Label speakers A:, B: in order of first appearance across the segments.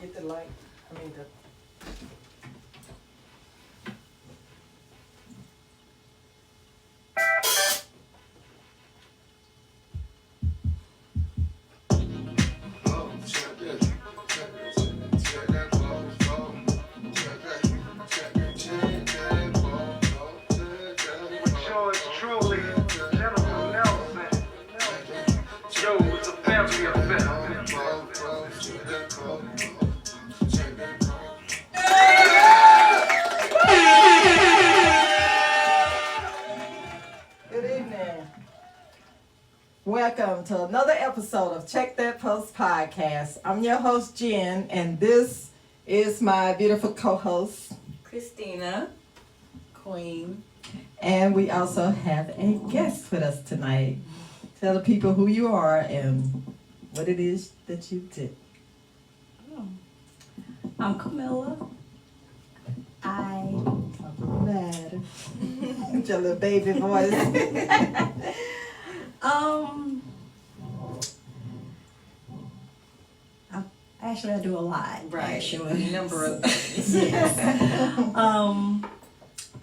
A: Get the light. I mean the. Good evening. Welcome to another episode of Check That Post podcast. I'm your host, Jen, and this is my beautiful co-host,
B: Christina, Queen.
A: and we also have a guest with us tonight. Tell the people who you are and what it is that you do.
B: I'm Camilla.
A: Matter. With your little baby voice.
B: Actually, I do a lot.
C: Right.
B: Actually,
C: A number of things.
B: Yes.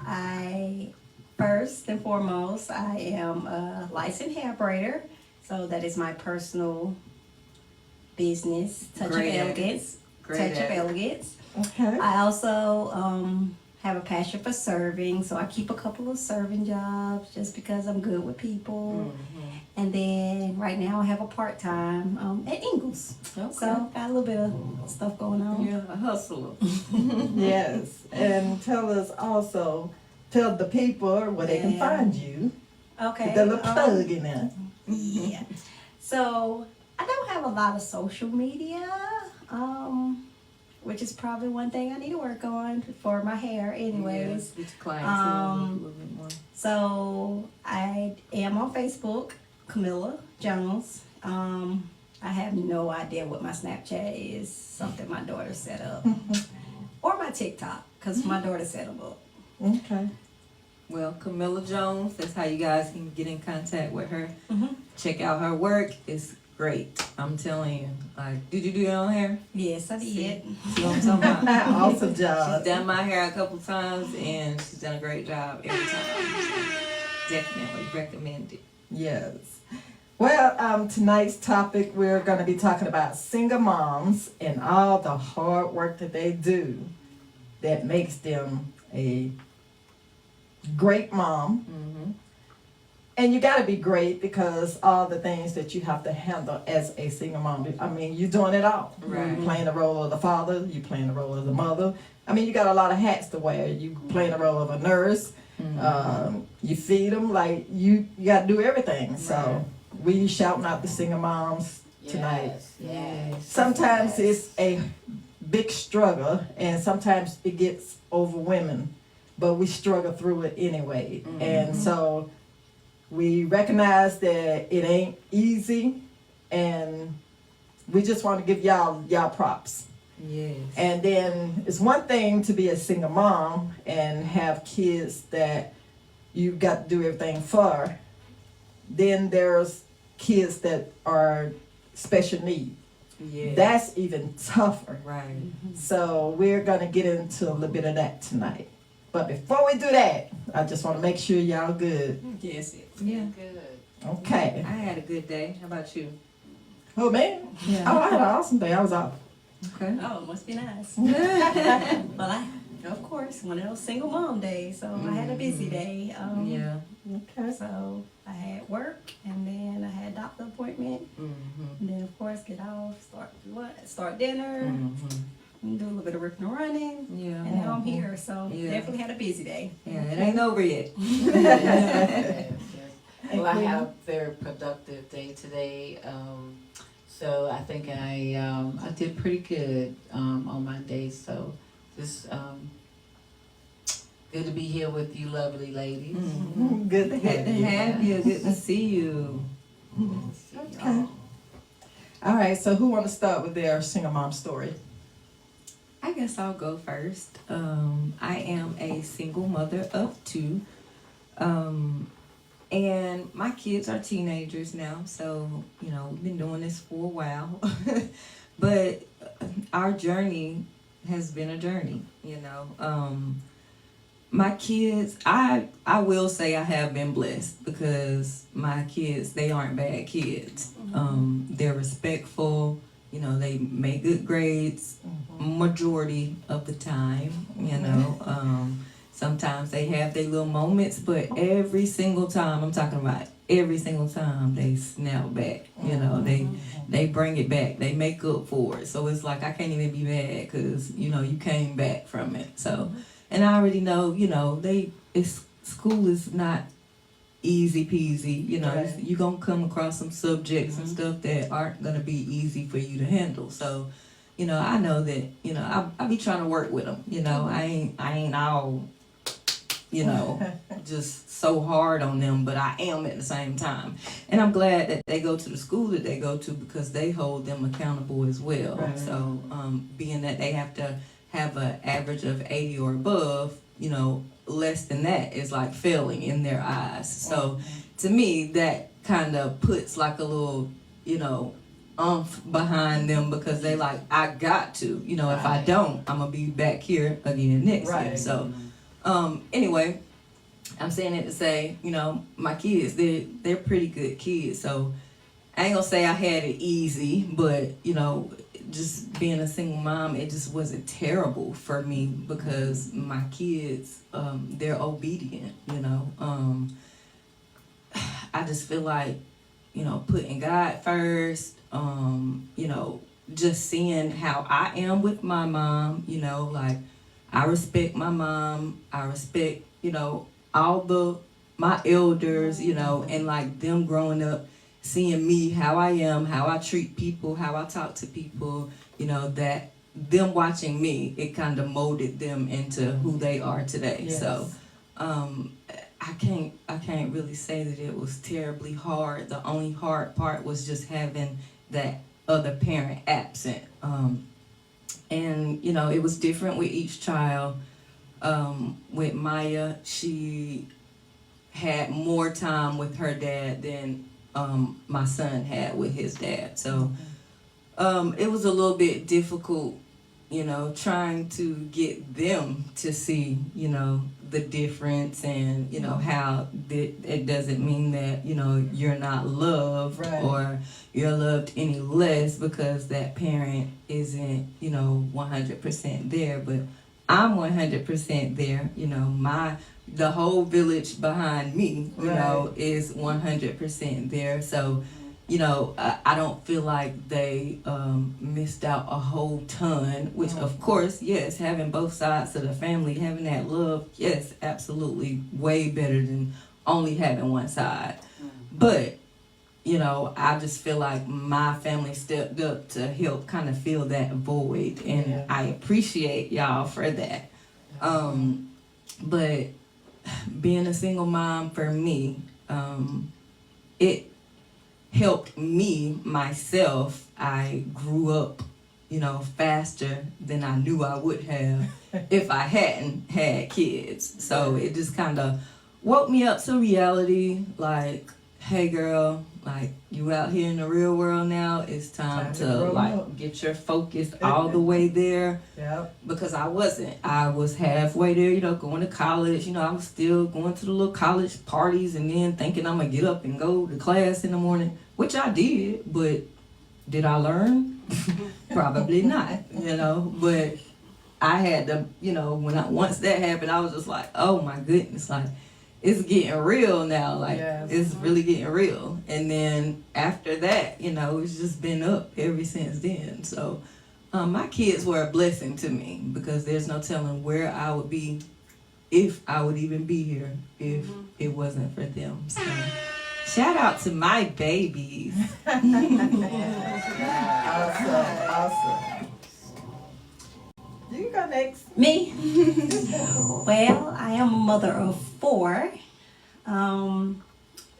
B: I first and foremost, I am a licensed hair braider, so that is my personal business. Touch
C: Great
B: of
C: at it.
B: Elegance.
C: Great
B: Touch
C: at
B: of
C: it.
B: Elegance.
A: Okay.
B: I also have a passion for serving, so I keep a couple of serving jobs just because I'm good with people. And then right now I have a part-time at Ingles.
C: Okay.
B: So got a little bit of stuff going on.
C: You're a hustler.
A: Yes. And tell the people where they can
B: Yeah.
A: find you.
B: Okay.
A: Get that little plug in there.
B: Yeah. So I don't have a lot of social media, which is probably one thing I need to work on for my hair anyways.
C: Get your clients in a little bit more.
B: So I am on Facebook, Camilla Jones. I have no idea what my Snapchat is, something my daughter set up. Or my TikTok, because my daughter set them up.
A: Okay.
C: Well, Camilla Jones, that's how you guys can get in contact with her.
B: Mhm.
C: Check out her work. It's great. I'm telling you. Like, did you do your own hair?
B: Yes, I did.
C: See what I'm talking about?
A: Awesome
C: She's
A: job.
C: done my hair a couple times and she's done a great job every time. Definitely recommend it.
A: Yes. Well, tonight's topic, we're going to be talking about single moms and all the hard work that they do that makes them a great mom.
C: Mm-hmm.
A: And you got to be great because all the things that you have to handle as a single mom. I mean, you're doing it all.
C: Right.
A: You're playing the role of the father. You're playing the role of the mother. I mean, you got a lot of hats to wear. You playing the role of a nurse. You feed them. Like, you got to do everything. So we shouting out the single moms tonight.
C: Yes.
A: Sometimes it's a big struggle, and sometimes it gets overwhelming, but we struggle through it anyway. And so we recognize that it ain't easy, and we just want to give y'all props.
C: Yes.
A: And then it's one thing to be a single mom and have kids that you got to do everything for. Then there's kids that are special need.
C: Yes.
A: That's even tougher.
C: right.
A: So we're going to get into a little bit of that tonight. But before we do that, I just want to make sure y'all good.
C: Yes. Yeah.
D: Good.
A: Okay.
C: I had a good day. How about you?
A: Oh, man.
C: Yeah.
A: Oh, I had an awesome day. I was off.
C: Okay.
B: Oh, must be nice. Well, of course, one of those single mom days, so I had a busy day.
C: Yeah.
A: Okay.
B: So I had work, and then I had doctor appointment, and then of course get off, start dinner, and do a little bit of ripping and running,
C: Yeah.
B: and now I'm here. So
C: Yeah.
B: definitely had a busy day.
C: Yeah, it ain't over yet.
D: Yes.
A: And
D: Well, I
A: Queen?
D: had a very productive day today. So I think I did pretty good on my day. So just good to be here with you, lovely ladies.
A: Good to
C: Good
A: have
C: to
A: you.
C: have you. Good to see you.
D: Good to see
A: Okay.
D: y'all.
A: All right, so who want to start with their single mom story?
C: I guess I'll go first. I am a single mother of two. And my kids are teenagers now, so, we've been doing this for a while. But our journey has been a journey, you know. My kids, I will say I have been blessed because my kids, they aren't bad kids. They're respectful, you know, they make good grades majority of the time, you know. Sometimes they have their little moments, but every single time, I'm talking about every single time, they snap back, you know, they bring it back, they make up for it. So it's like I can't even be mad because, you know, you came back from it. So, and I already know, you know, school is not easy peasy, you know.
A: Right.
C: You're gonna come across some subjects and stuff that aren't gonna be easy for you to handle. So, you know, I know that, you know, I be trying to work with them, you know. I ain't all, you know, just so hard on them, but I am at the same time. And I'm glad that they go to the school that they go to because they hold them accountable as well.
A: Right.
C: So, being that they have to have an average of 80 or above, you know, less than that is like failing in their eyes. So to me, that kind of puts like a little, you know, behind them because they like, I got to, you know, if I don't, I'm gonna be back here again next year.
A: Right.
C: So anyway, I'm saying it to say, you know, my kids, they're pretty good kids. So I ain't gonna say I had it easy, but you know, just being a single mom, it just wasn't terrible for me because my kids, they're obedient, you know. I just feel like, you know, putting God first, you know, just seeing how I am with my mom, you know, like I respect my mom, I respect, you know, my elders, you know, and like them growing up, seeing me, how I am, how I treat people, how I talk to people, you know, that them watching me, it kind of molded them into who they are today.
A: Yes.
C: So, I can't really say that it was terribly hard. The only hard part was just having that other parent absent. And, you know, it was different with each child. With Maya, she had more time with her dad than my son had with his dad. So it was a little bit difficult, you know, trying to get them to see, you know, the difference and, you know, how it doesn't mean that, you know, you're not loved
A: Right.
C: or you're loved any less because that parent isn't, you know, 100% there. But I'm 100% there, you know, the whole village behind me, you know, is 100% there. So, you know, I don't feel like they missed out a whole ton, which of course, yes, having both sides of the family, having that love, yes, absolutely way better than only having one side. But, you know, I just feel like my family stepped up to help kind of fill that void, and I appreciate y'all for that. But being a single mom for me, it helped me myself. I grew up, you know, faster than I knew I would have if I hadn't had kids. So it just kind of woke me up to reality, like, hey girl, like you out here in the real world now, it's time to
A: grow
C: like
A: up.
C: get your focus all the way there.
A: Yep.
C: Because I wasn't. I was halfway there, you know, going to college. You know, I was still going to the little college parties and then thinking I'm going to get up and go to class in the morning, which I did. But did I learn? Probably not, you know. But I had to, you know, once that happened, I was just like, oh my goodness, like it's getting real now. Like it's really getting real. And then after that, you know, it's just been up ever since then. So my kids were a blessing to me because there's no telling where I would be, if I would even be here, if it wasn't for them. So shout out to my babies.
A: Awesome. You can go next.
B: Me? Well, I am a mother of 4.
A: And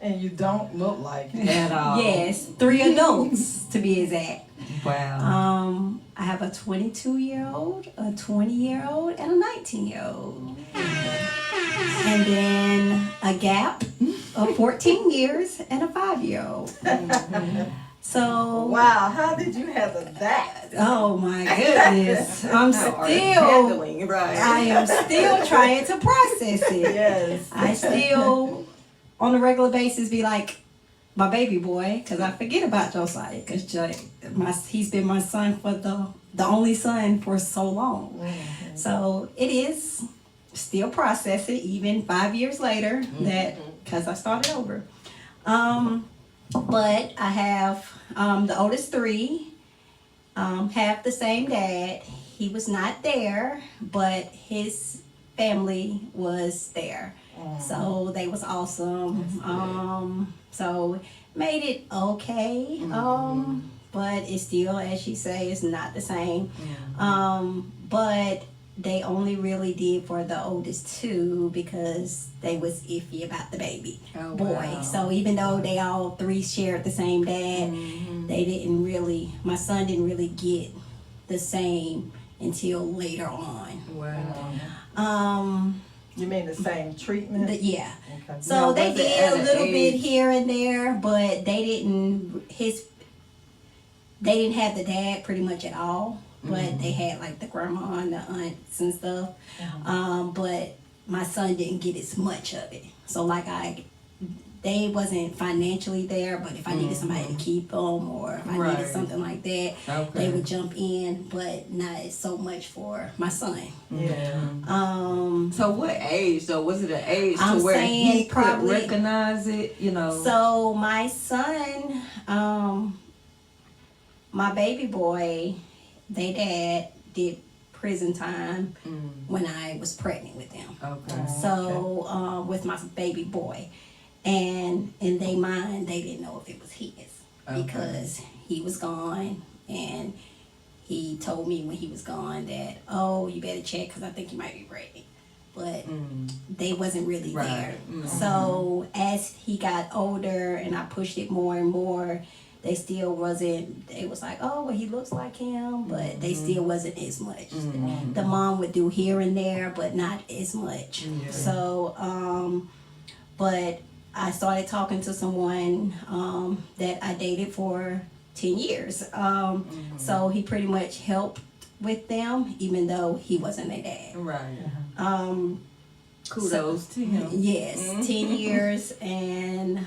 A: you don't look like it.
C: At all.
B: Yes, 3 adults to be exact.
C: Wow.
B: I have a 22-year-old, a 20-year-old, and a 19-year-old. And then a gap of 14 years and a 5-year-old. So
A: Wow, how did you handle that?
B: oh my goodness, I'm still
C: Handling, right.
B: I am still trying to process it.
A: Yes.
B: I still, on a regular basis, be like, my baby boy, because I forget about Josiah, because he's been my son for the only son for so long.
A: Mm-hmm.
B: So it is still processing, even 5 years later, that because I started over. But I have the oldest three, have the same dad. He was not there, but his family was there. So they was awesome. So made it okay. But it's still, as she say, it's not the same. But they only really did for the oldest two because they was iffy about the baby boy.
C: Wow.
B: So even though they all three shared the same dad, they didn't really, my son didn't really get the same until later on.
C: Wow.
A: You mean the same treatment?
B: Yeah.
A: Okay.
B: So
C: Now,
B: they
C: was it
B: did
C: at
B: a
C: an
B: little bit
C: age-
B: here and there, but they didn't have the dad pretty much at all. But they had like the grandma and the aunts and stuff. But my son didn't get as much of it. So like they wasn't financially there, but if I needed somebody to keep them or if I
C: Right.
B: needed something like that,
C: Okay.
B: they would jump in, but not so much for my son.
A: Yeah.
C: So what age though? Was it an age
B: I'm
C: to where
B: saying
C: he could
B: probably-
C: recognize it? You know.
B: So my son, my baby boy, they dad did prison time when I was pregnant with them.
C: Okay.
B: So with my baby boy, and in their mind, they didn't know if it was his because he was gone, and he told me when he was gone that, oh, you better check because I think you might be pregnant. But they wasn't really there. So as he got older and I pushed it more and more, they still wasn't, they was like, oh, well, he looks like him, but they still wasn't as much. The mom would do here and there, but not as much. So, but I started talking to someone that I dated for 10 years. So he pretty much helped with them, even though he wasn't their dad.
C: Right. Kudos to him.
B: Yes, 10 years, and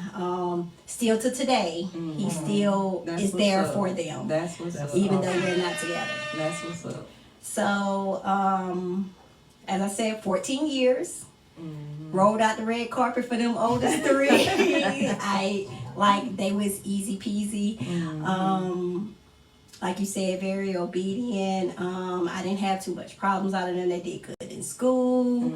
B: still to today, he still
C: That's
B: is
C: what's
B: there
C: up.
B: for them,
C: That's what's up.
B: even though we're not together.
C: That's what's up.
B: So, as I said, 14 years, rolled out the red carpet for them oldest three. They was easy peasy. Like you said, very obedient. I didn't have too much problems out of them. They did good in school.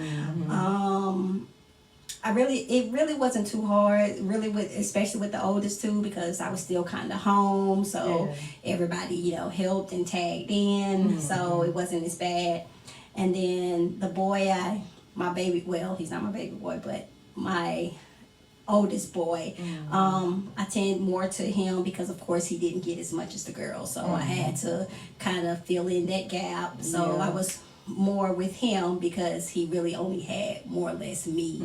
B: It really wasn't too hard, really, especially with the oldest two, because I was still kind of home, so everybody, helped and tagged in, so it wasn't as bad. And then the boy, my baby, well, he's not my baby boy, but my oldest boy, I tend more to him because of course he didn't get as much as the girls, so I had to kind of fill in that gap. So I was more with him because he really only had more or less me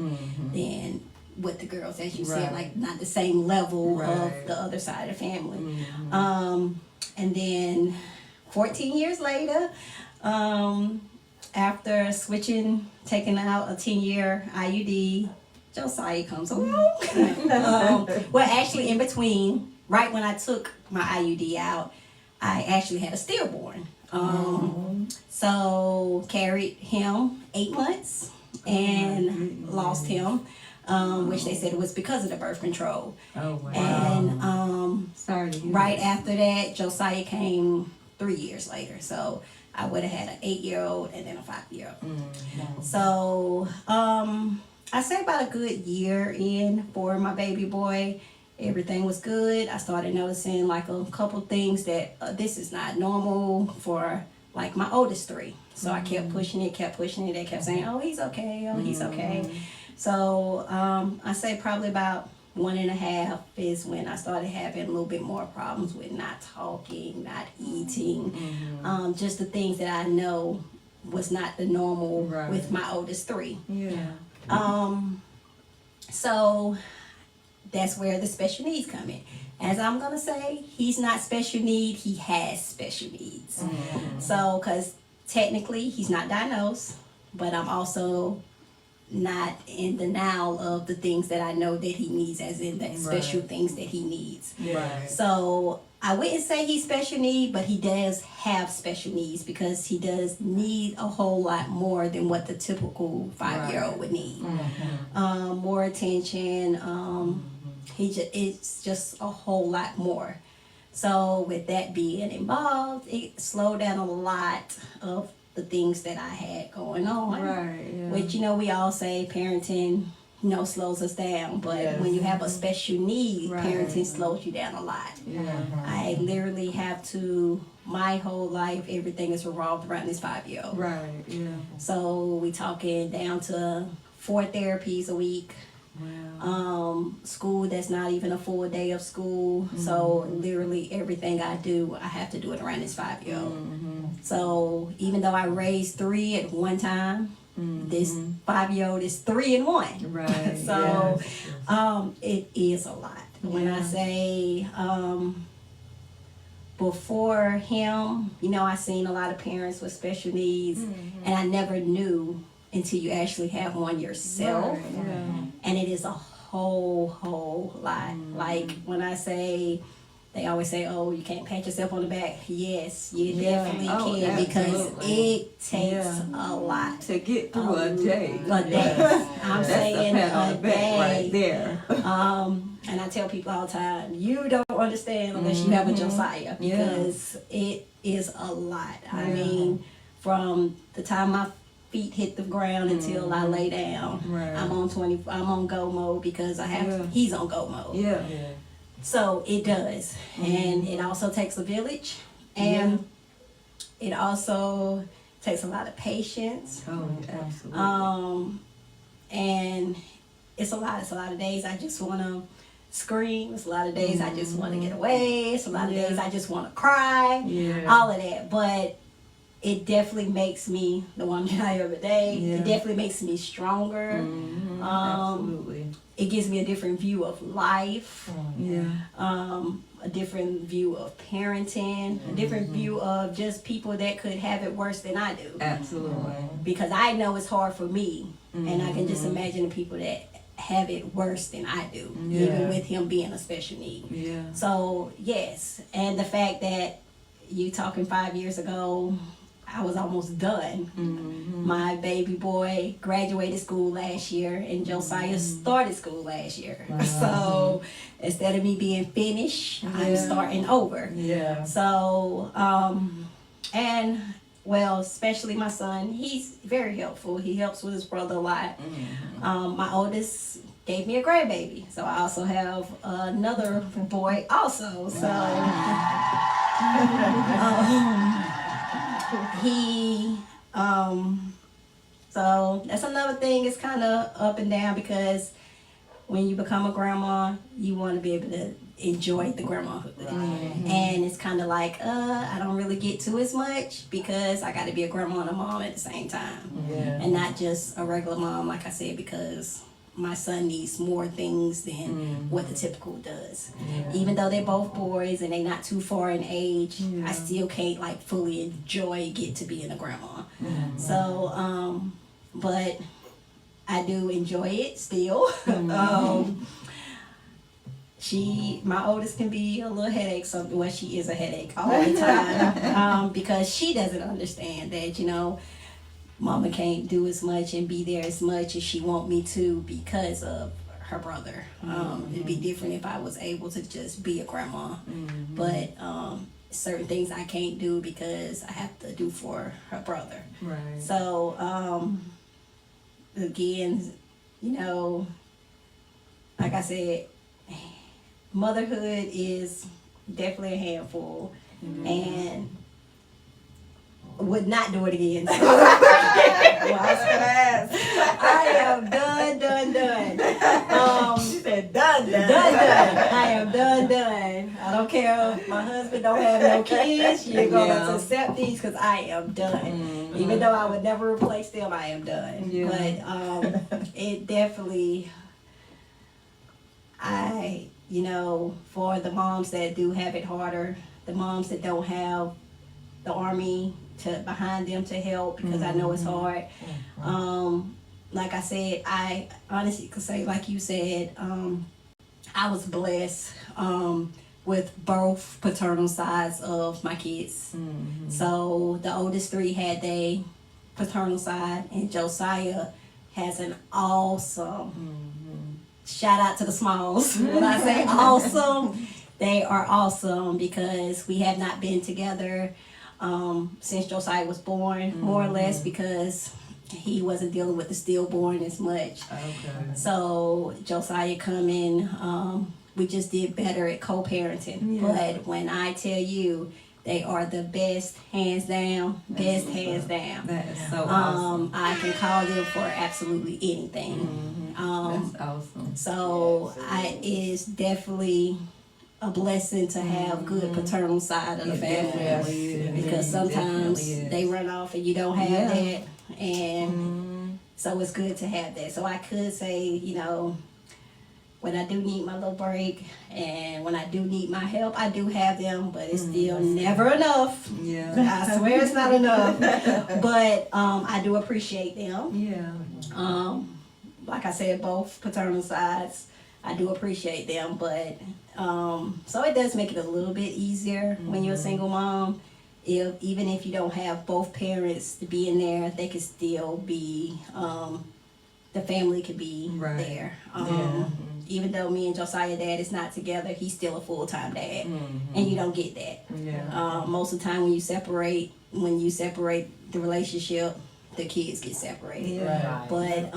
B: than with the girls, as you said, like not the same level of the other side of the family. And then 14 years later, after taking out a 10-year IUD, Josiah comes along. Well, actually, in between, right when I took my IUD out, I actually had a stillborn. So carried him 8 months and lost him, which they said it was because of the birth control.
C: Oh wow.
B: And
C: Sorry to hear
B: right
C: that.
B: after that, Josiah came 3 years later. So I would have had an 8-year-old and then a 5-year-old. So I say about a good year in for my baby boy. Everything was good. I started noticing like a couple things that this is not normal for like my oldest three. So I kept pushing it. They kept saying, oh, he's okay. Oh, he's okay. So I say probably about 1.5 is when I started having a little bit more problems with not talking, not eating, just the things that I know was not the normal with my oldest three.
C: Yeah.
B: So that's where the special needs come in. As I'm gonna say, he's not special need, he has special needs. So, because technically he's not diagnosed, but I'm also not in denial of the things that I know that he needs, as in the special things that he needs.
C: Right.
B: So I wouldn't say he's special need, but he does have special needs because he does need a whole lot more than what the typical 5-year-old would need. More attention. It's just a whole lot more. So with that being involved, it slowed down a lot of the things that I had going on.
C: Right. Yeah.
B: Which, we all say parenting, slows us down. But when you have a special need, parenting slows you down a lot.
C: Yeah.
B: I literally have to, my whole life, everything is revolved around this 5-year-old.
C: Right. Yeah.
B: So we talking down to 4 therapies a week.
C: Wow.
B: School that's not even a full day of school. So literally everything I do, I have to do it around this 5-year-old. So even though I raised 3 at one time, this 5-year-old is 3 in 1.
C: Right.
B: So it is a lot. When I say before him, I seen a lot of parents with special needs, and I never knew until you actually have one yourself.
C: Right. Yeah.
B: And it is a whole lot. Like when I say, they always say, oh, you can't pat yourself on the back. Yes, you definitely can, because it takes a lot
C: to get through a day.
B: A day. I'm saying
C: a
B: a
C: day
B: day.
C: right there.
B: And I tell people all the time, you don't understand unless you have a Josiah, because it is a lot. I mean, from the time my feet hit the ground until I lay down, I'm on go mode, because I have he's on go mode.
C: Yeah.
B: So it does. And it also takes a village, and it also takes a lot of patience.
C: Oh, absolutely.
B: And it's a lot of days I just want to scream. It's a lot of days I just want to get away. It's a lot of days I just want to cry. All of that. But it definitely makes me the woman I am today. It definitely makes me stronger.
C: Absolutely.
B: It gives me a different view of life. A different view of parenting. A different view of just people that could have it worse than I do.
C: Absolutely.
B: Because I know it's hard for me. And I can just imagine the people that have it worse than I do. Even with him being a special need. So, yes. And the fact that you talking 5 years ago, I was almost done. My baby boy graduated school last year, and Josiah started school last year. So instead of me being finished, I'm starting over. So, and well, especially my son, he's very helpful. He helps with his brother a lot. My oldest gave me a grandbaby, so I also have another boy also. So so that's another thing. It's kind of up and down, because when you become a grandma, you want to be able to enjoy the grandmahood. And it's kind of like, I don't really get to as much, because I got to be a grandma and a mom at the same time. And not just a regular mom, like I said, because my son needs more things than what the typical does. Even though they're both boys and they're not too far in age, I still can't like fully get to being a grandma. So, but I do enjoy it still. My oldest can be a little headache, she is a headache all the time, because she doesn't understand that, Mama can't do as much and be there as much as she want me to because of her brother. It'd be different if I was able to just be a grandma, but certain things I can't do because I have to do for her brother. So again, like I said, motherhood is definitely a handful, and would not do it again.
A: Well, I was gonna ask.
B: I am done.
A: She said done.
B: I am done. I don't care if my husband don't have no kids. You're gonna accept these, because I am done. Even though I would never replace them, I am done. But it definitely, For the moms that do have it harder, the moms that don't have the army behind them to help, because I know it's hard. Like I said, I honestly could say, like you said, I was blessed with both paternal sides of my kids. So the oldest three had their paternal side, and Josiah has an awesome, shout out to the smalls. When I say awesome, they are awesome, because we have not been together since Josiah was born, more or less, because he wasn't dealing with the stillborn as much.
C: Okay.
B: So Josiah coming, we just did better at co-parenting.
C: Yeah.
B: But when I tell you, they are the best, hands down, best hands down.
C: That is so awesome.
B: I can call them for absolutely anything.
C: That's awesome.
B: So it is definitely a blessing to have good paternal side of the family.
C: Definitely is.
B: Because sometimes
C: Definitely is.
B: they run off and you don't have
C: Yeah.
B: that. And so it's good to have that. So I could say, when I do need my little break and when I do need my help, I do have them, but it's still never enough.
C: Yeah.
B: I swear it's not enough. But I do appreciate them.
C: Yeah.
B: Like I said, both paternal sides, I do appreciate them. But so it does make it a little bit easier when you're a single mom. Even if you don't have both parents to be in there, they can still be, the family could be
C: Right.
B: there. Even though me and Josiah dad is not together, he's still a full-time dad, and you don't get that.
C: Yeah.
B: Most of the time when you separate the relationship, the kids get separated.
C: Yeah.
B: But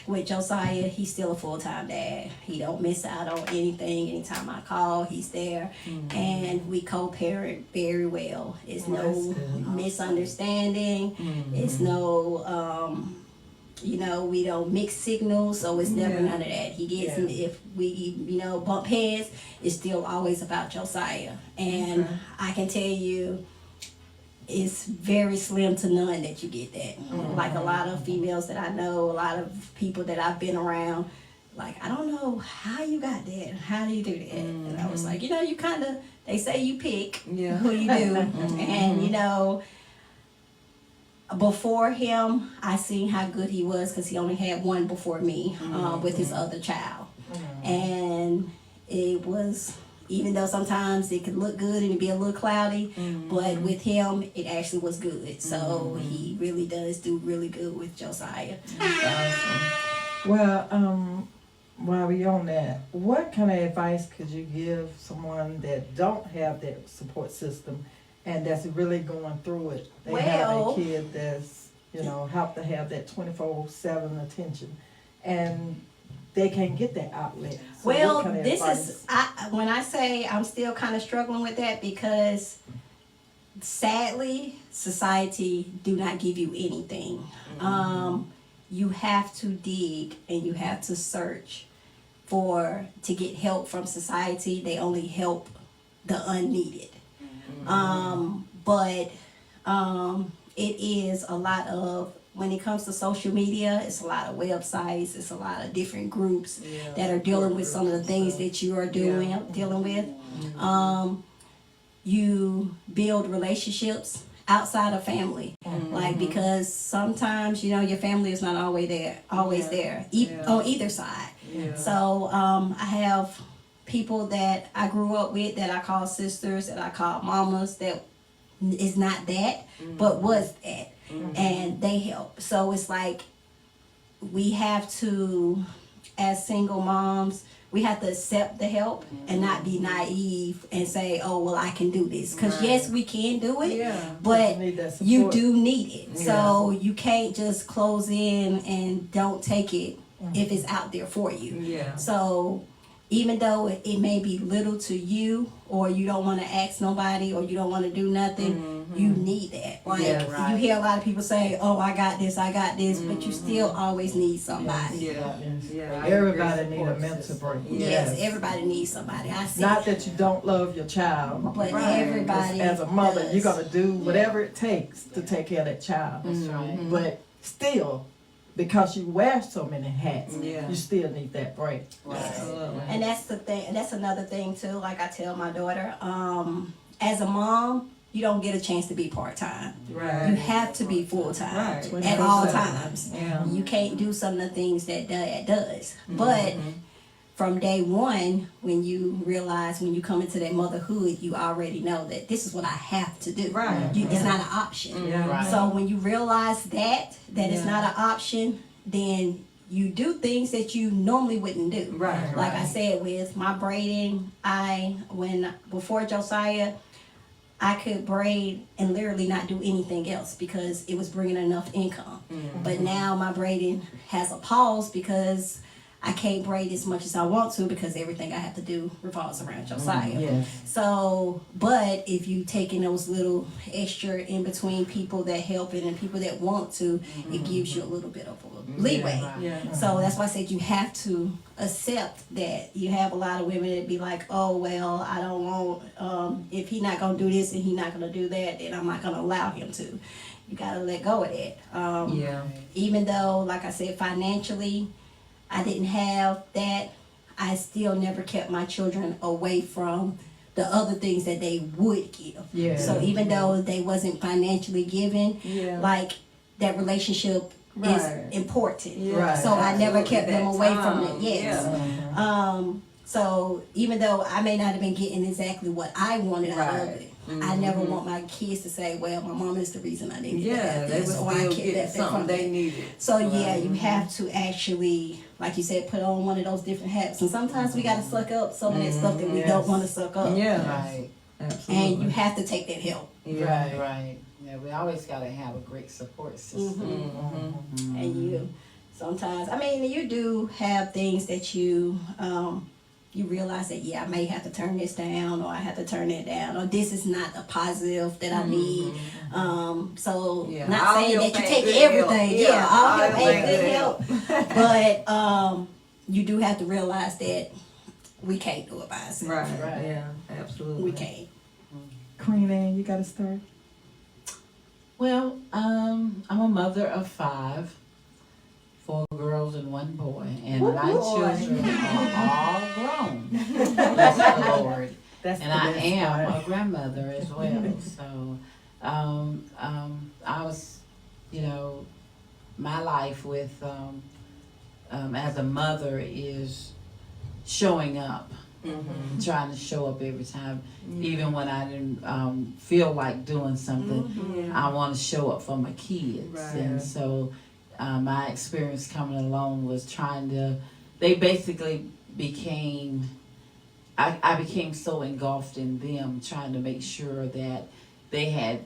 B: with Josiah, he's still a full-time dad. He don't miss out on anything. Anytime I call, he's there. And we co-parent very well. It's no misunderstanding. It's no, we don't mix signals, so it's never none of that. He gets, if we, bump heads, it's still always about Josiah. And I can tell you, it's very slim to none that you get that. Like a lot of females that I know, a lot of people that I've been around, like, I don't know how you got that. How do you do that? And I was like, you kind of, they say you pick who you do. And, before him, I seen how good he was, because he only had one before me with his other child. And it was, even though sometimes it could look good and it'd be a little cloudy, but with him, it actually was good. So he really does do really good with Josiah.
A: Well, while we on that, what kind of advice could you give someone that don't have that support system and that's really going through it? They have a kid that's, have to have that 24/7 attention, and they can't get that outlet. So
B: Well,
A: what kind of
B: this
A: advice?
B: is, when I say I'm still kind of struggling with that, because sadly, society do not give you anything. You have to dig and you have to search to get help from society. They only help the unneeded. But it is a lot of, when it comes to social media, it's a lot of websites, it's a lot of different groups that are dealing with some of the things that you are dealing with. You build relationships outside of family, like, because sometimes your family is not always there on either side. So I have people that I grew up with that I call sisters, that I call mamas, that is not that, but was that. And they help. So it's like, we have to, as single moms, we have to accept the help and not be naive and say, oh, well, I can do this. Because yes, we can do it, but
A: You need that
B: you
A: support.
B: do need it. So you can't just close in and don't take it if it's out there for you.
C: Yeah.
B: So even though it may be little to you, or you don't want to ask nobody, or you don't want to do nothing, you need that. Like, you hear a lot of people say, oh, I got this, but you still always need somebody.
C: Yeah.
A: Everybody need a mental break.
B: Yes, everybody needs somebody. I see.
A: Not that you don't love your child,
B: But everybody
A: as a mother,
B: does.
A: you're gonna do whatever it takes to take care of that child.
D: That's right.
A: But still, because you wear so many hats,
C: Yeah.
A: you still need that break.
D: Right.
C: Absolutely.
B: And that's the thing, and that's another thing too, like I tell my daughter, as a mom, you don't get a chance to be part-time.
C: Right.
B: You have to be full-time
C: Right.
B: at all
A: 24/7.
B: times.
C: Yeah.
B: You can't do some of the things that Dad does. But from day one, when you realize, when you come into that motherhood, you already know that this is what I have to do.
C: Right.
B: It's not an option.
C: Yeah.
D: Right.
B: So when you realize that it's
C: Yeah.
B: not an option, then you do things that you normally wouldn't do.
C: Right.
B: Like I said, with my braiding, before Josiah, I could braid and literally not do anything else because it was bringing enough income. But now my braiding has a pause because I can't braid as much as I want to because everything I have to do revolves around Josiah.
A: Yes.
B: So, but if you take in those little extra in between people that help it and people that want to, it gives you a little bit of a leeway.
D: Right.
C: Yeah.
B: So that's why I said you have to accept that. You have a lot of women that be like, oh, well, I don't want, if he not going to do this and he not going to do that, then I'm not going to allow him to. You got to let go of that.
C: Yeah.
B: Even though, like I said, financially, I didn't have that, I still never kept my children away from the other things that they would give.
A: Yeah.
B: So even though they wasn't financially given,
C: Yeah.
B: like that relationship
C: Right.
B: is important.
C: Yeah.
A: Right.
B: So I never
C: Absolutely.
B: kept them
C: That
B: away from
C: time.
B: it. Yes.
C: Yeah.
B: So even though I may not have been getting exactly what I wanted out of
C: Right.
B: it, I never want my kids to say, well, my mom is the reason I didn't get
C: Yeah,
B: that.
C: they
B: this,
C: would
B: or I
C: still
B: kept
C: get
B: that from
C: something they
B: that.
C: needed.
B: So yeah, you have to actually, like you said, put on one of those different hats. And sometimes we got to suck up some of that stuff that we
A: Yes.
B: don't want to suck up.
C: Yeah.
D: Right.
C: Absolutely.
B: And you have to take that help.
C: Yeah.
A: Right.
D: Right. Yeah, we always got to have a great support system.
C: Mm-hmm.
B: And you sometimes, I mean, you do have things that you realize that, yeah, I may have to turn this down, or I have to turn that down, or this is not a positive that I need. So
C: Yeah.
B: not
C: All
B: saying
C: your
B: that you
C: pain,
B: take
C: good
B: everything.
C: help.
B: Yeah,
C: Yeah,
B: all
C: all
B: your
C: your
B: pain,
C: pain,
B: good
C: good
B: help. But you do have to realize that we can't do it by ourselves.
C: Right.
A: Right.
C: Yeah. Absolutely.
B: We can't.
A: Queen Anne, you got to start.
D: Well, I'm a mother of 5, 4 girls and 1 boy, and my children are all grown. Bless the Lord.
A: That's
D: And
A: the
D: I
A: best
D: am
A: part.
D: a grandmother as well. So, I was, my life with, as a mother is showing up, trying to show up every time, even when I didn't feel like doing something. I want to show up for my kids,
C: Right.
D: and so my experience coming along was they basically became. I became so engulfed in them, trying to make sure that they had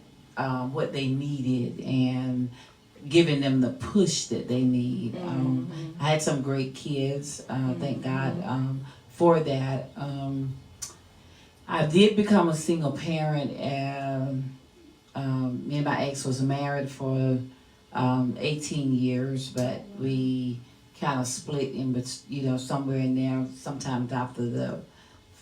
D: what they needed and giving them the push that they need. I had some great kids, thank God for that. I did become a single parent, and me and my ex was married for 18 years, but we kind of split somewhere in there, sometimes after the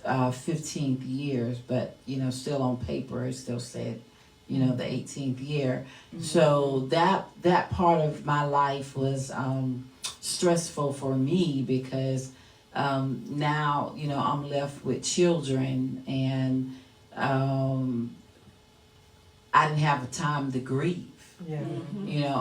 D: 15th years, but still on paper it still said the 18th year. So that part of my life was stressful for me because now I'm left with children, and I didn't have the time to grieve.
A: Yeah.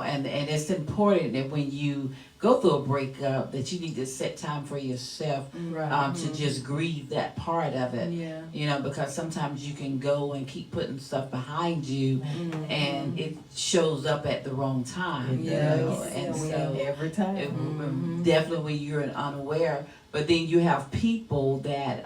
D: And it's important that when you go through a breakup that you need to set time for yourself
A: Right.
D: to just grieve that part of it.
C: Yeah.
D: Because sometimes you can go and keep putting stuff behind you and it shows up at the wrong time.
C: Yes.
D: And
A: Yeah,
D: so
A: every time.
D: definitely when you're unaware, but then you have people that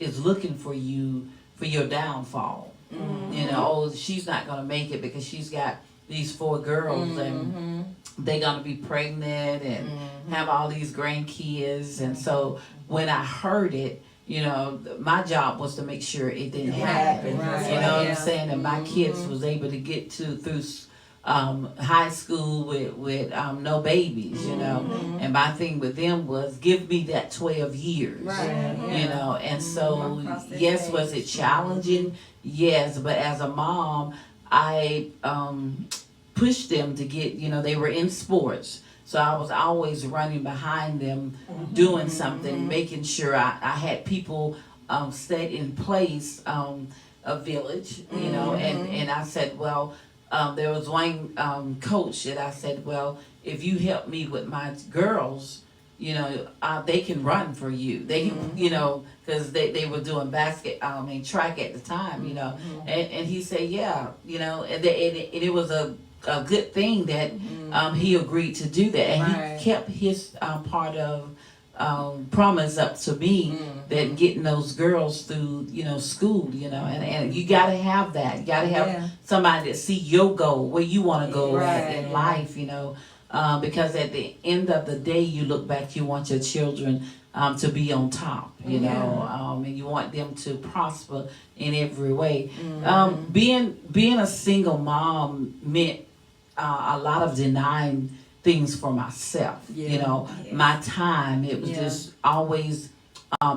D: is looking for you for your downfall. Oh, she's not gonna make it because she's got these 4 girls and they're gonna be pregnant and have all these grandkids. And so when I heard it, my job was to make sure it didn't happen.
C: Right.
D: You know what
C: Yeah.
D: I'm saying? And my kids was able to get through high school with no babies, And my thing with them was give me that 12 years.
C: Right.
D: And so
C: Across that
D: yes, was it
C: stage.
D: challenging? Yes, but as a mom, I pushed them to get, they were in sports. So I was always running behind them, doing something, making sure I had people set in place, a village, you know, and I said, well, there was one coach that I said, well, if you help me with my girls, you know, they can run for you. They can, you know, because they were doing track at the time, you know. And he said, yeah, you know, and it was a good thing that he agreed to do that. And he kept his part of promise up to me that getting those girls through, you know, school, you know, and you got to have that. You got to have somebody that see your goal, where you want to go in life, you know. Because at the end of the day, you look back, you want your children to be on top, you know, and you want them to prosper in every way. Being a single mom meant a lot of denying things for myself, you know, my time. It was just always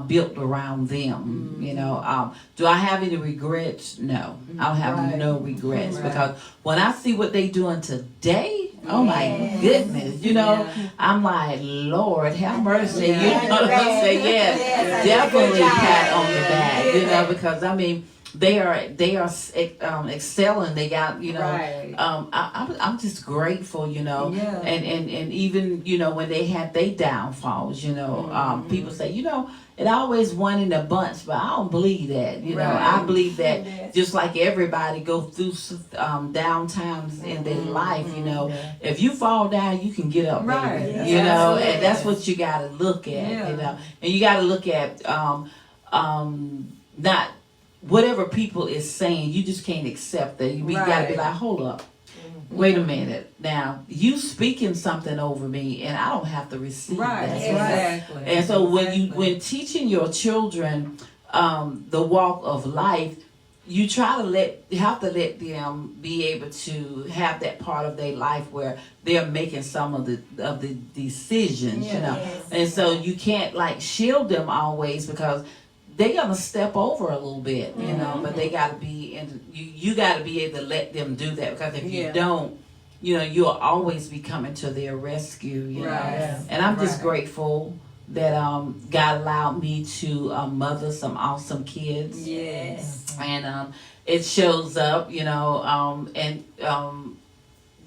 D: built around them, you know. Do I have any regrets? No, I don't have no regrets because when I see what they doing today, oh my goodness, you know, I'm like, Lord, have mercy. You know what I'm saying? Definitely pat on the back, you know, because I mean, they are excelling. They got, you know, I'm just grateful, you know, and even, you know, when they had their downfalls, you know, people say, you know, it always one in a bunch, but I don't believe that, you know. I believe that just like everybody go through downtimes in their life, you know, if you fall down, you can get up, baby, you know, and that's what you got to look at, you know, and you got to look at not whatever people is saying, you just can't accept that. You got to be like, hold up. Wait a minute. Now, you speaking something over me, and I don't have to receive that.
C: Exactly.
D: And so when teaching your children the walk of life, you have to let them be able to have that part of their life where they're making some of the decisions, you know. And so you can't like shield them always because they're gonna step over a little bit, you know, but they gotta be you gotta be able to let them do that because if you don't, you know, you'll always be coming to their rescue, you know. And I'm just grateful that God allowed me to mother some awesome kids. And it shows up, you know, and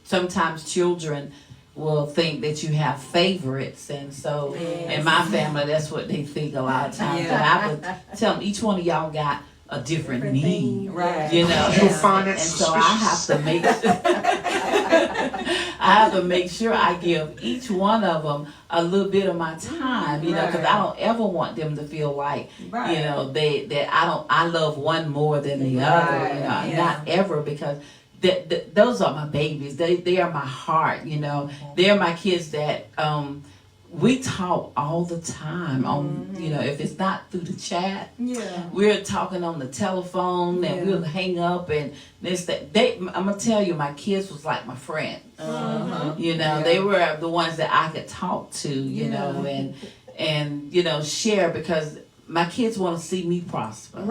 D: sometimes children will think that you have favorites, and so in my family that's what they think a lot of times. And I would tell them each one of y'all got a different need, you know, and so I have to make sure I give each one of them a little bit of my time, you know, because I don't ever want them to feel like, you know, I love one more than the other, you know, not ever, because those are my babies. They are my heart, you know. They're my kids that we talk all the time on, you know, if it's not through the chat, we're talking on the telephone and we'll hang up and this, that. I'm going to tell you, my kids was like my friend. You know, they were the ones that I could talk to, you know, and, you know, share because my kids want to see me prosper,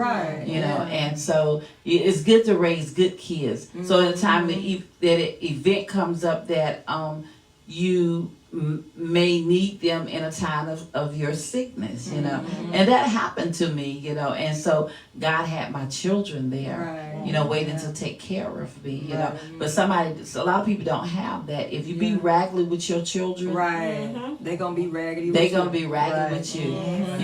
D: you know, and so it's good to raise good kids. So in the time that an event comes up that you may need them in a time of your sickness, you know, and that happened to me, you know, and so God had my children there, you know, waiting to take care of me, you know, but a lot of people don't have that. If you be raggedy with your children,
C: they're gonna be raggedy.
D: They're gonna be raggedy with you,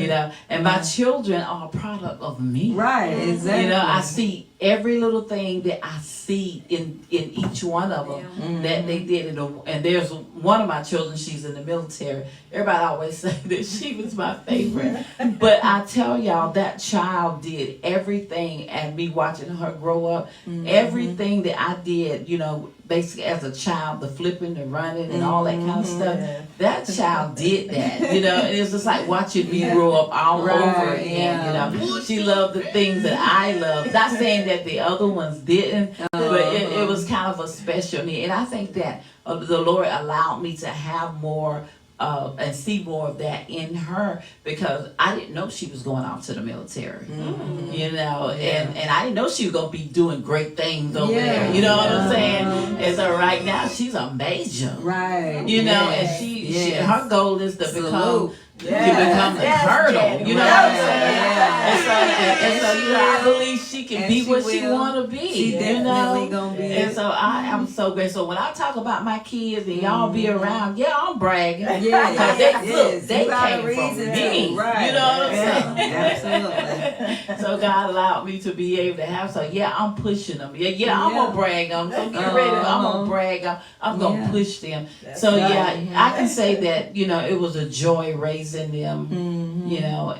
D: you know, and my children are a product of me,
C: exactly.
D: You know, I see every little thing that I see in each one of them that they did, and there's one of my children, she's in the military. Everybody always say that she was my favorite, but I tell y'all, that child did everything, and me watching her grow up, everything that I did, you know, basically as a child, the flipping, the running, and all that kind of stuff. That child did that, you know, and it's just like watching me grow up all over again, you know. She loved the things that I loved. Not saying that the other ones didn't, but it was kind of a special need. And I think that the Lord allowed me to have more and see more of that in her because I didn't know she was going off to the military, you know, and I didn't know she was going to be doing great things over there, you know what I'm saying? And so right now she's a major.
C: Right.
D: You know,
C: Yes.
D: and she
C: Yes.
D: her goal is to
C: Salute.
D: become
A: Yes.
D: to become the
A: Yes,
D: colonel.
A: Janet.
D: You know
A: Right.
D: what I'm saying?
C: Yeah.
D: And so you know, I believe she can
C: And
D: be
C: she
D: what she
C: will.
D: want to be.
C: She
D: you
C: definitely
D: know?
C: gonna be.
D: And so I am so great. So when I talk about my kids and y'all be around, yeah, I'm bragging.
C: Yeah.
D: Because they, look, they
C: You got a
D: came from
C: reason
D: me.
C: to. Right.
D: You know what I'm saying?
C: Absolutely.
D: So God allowed me to be able to have. So yeah, I'm pushing them. Yeah, I'm
C: Yeah.
D: gonna brag on them. So get ready. I'm gonna brag on. I'm gonna
C: Yeah.
D: push them.
A: That's
D: So
A: right.
D: yeah, I can say that it was a joy raising them.
C: Mm-hmm.
D: You know,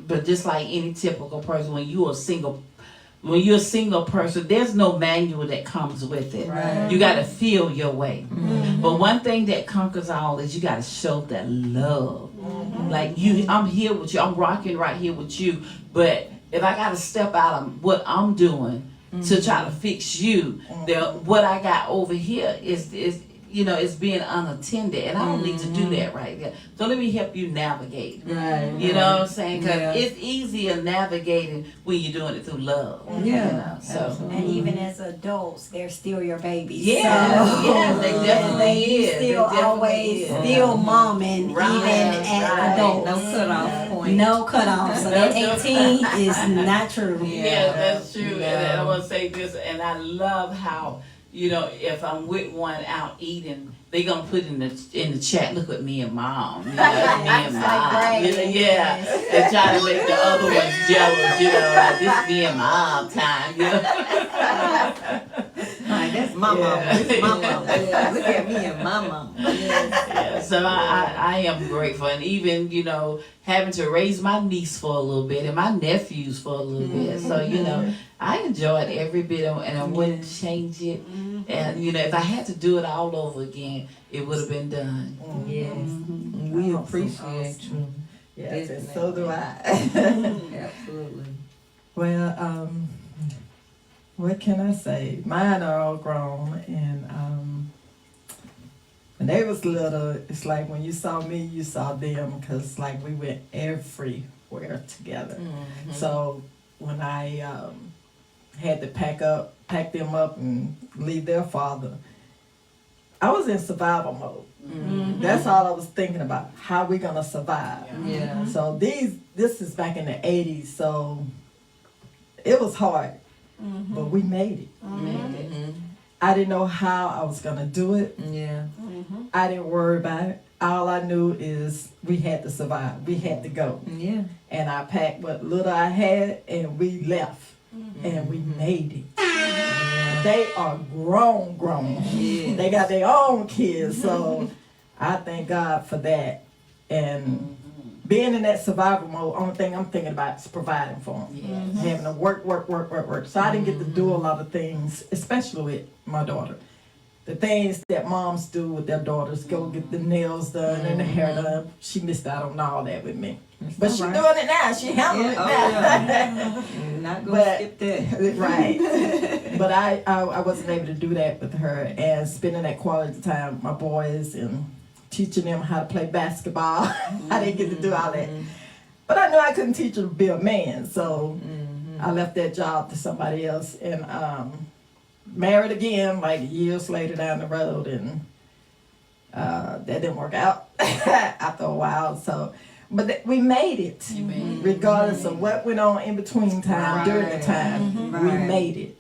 D: but just like any typical person, when you're a single person, there's no manual that comes with it.
A: Right.
D: You got to feel your way.
C: Mm-hmm.
D: But one thing that conquers all is you got to show that love. Like I'm here with you. I'm rocking right here with you. But if I got to step out of what I'm doing to try to fix you, what I got over here is it's being unattended, and I don't need to do that right there. So let me help you navigate.
A: Right.
D: You know what I'm saying? Because
C: Yeah.
D: it's easier navigating when you're doing it through love.
C: Yeah.
D: You know? So.
C: Absolutely.
B: And even as adults, they're still your babies.
D: Yeah,
B: So-
D: yeah, they definitely
B: you
D: is. They
B: still
D: definitely
B: always
D: is.
B: still momming,
D: Right,
B: even
D: right.
B: at adults.
C: No cutoff point.
B: No cutoff. So that
D: No
B: 18 is not true.
D: Yeah, that's true.
C: No.
D: And I want to say this, and I love how if I'm with one out eating, they gonna put in the chat. Look at me and mom. Me and
B: It's like
D: mom.
B: bragging.
D: Yeah, and try to make the other ones jealous. Like this me and mom time.
C: Like, that's my mama. This my mama. Look at me and my mama.
D: Yeah, so I am grateful, and even having to raise my niece for a little bit and my nephews for a little bit. So I enjoyed every bit of it, and I wouldn't change it. And if I had to do it all over again, it would have been done.
C: Yes. We
A: Awesome,
C: appreciate you.
A: Yes, and so do I.
C: Absolutely.
A: Well, what can I say? Mine are all grown, and when they was little, it's like when you saw me, you saw them, because like we went everywhere together. So when I had to pack them up and leave their father, I was in survival mode. That's all I was thinking about. How we gonna survive?
C: Yeah.
A: So this is back in the 80s, so it was hard, but we made it. I didn't know how I was gonna do it.
C: Yeah.
A: I didn't worry about it. All I knew is we had to survive. We had to go.
C: Yeah.
A: And I packed what little I had, and we left. And we made it. They are grown.
C: Yeah.
A: They got their own kids, so I thank God for that. And being in that survival mode, only thing I'm thinking about is providing for them. Having to work. So I didn't get to do a lot of things, especially with my daughter. The things that moms do with their daughters, go get the nails done and the hair done. She missed out on all that with me. But she's doing it now. She handling it now.
C: Yeah. Not gonna skip that.
A: Right. But I wasn't able to do that with her, and spending that quality time with my boys and teaching them how to play basketball. I didn't get to do all that. But I knew I couldn't teach them to be a man, so I left that job to somebody else, and married again like years later down the road, and that didn't work out after a while. So, but we made it, regardless of what went on in between time. During the time, we made it.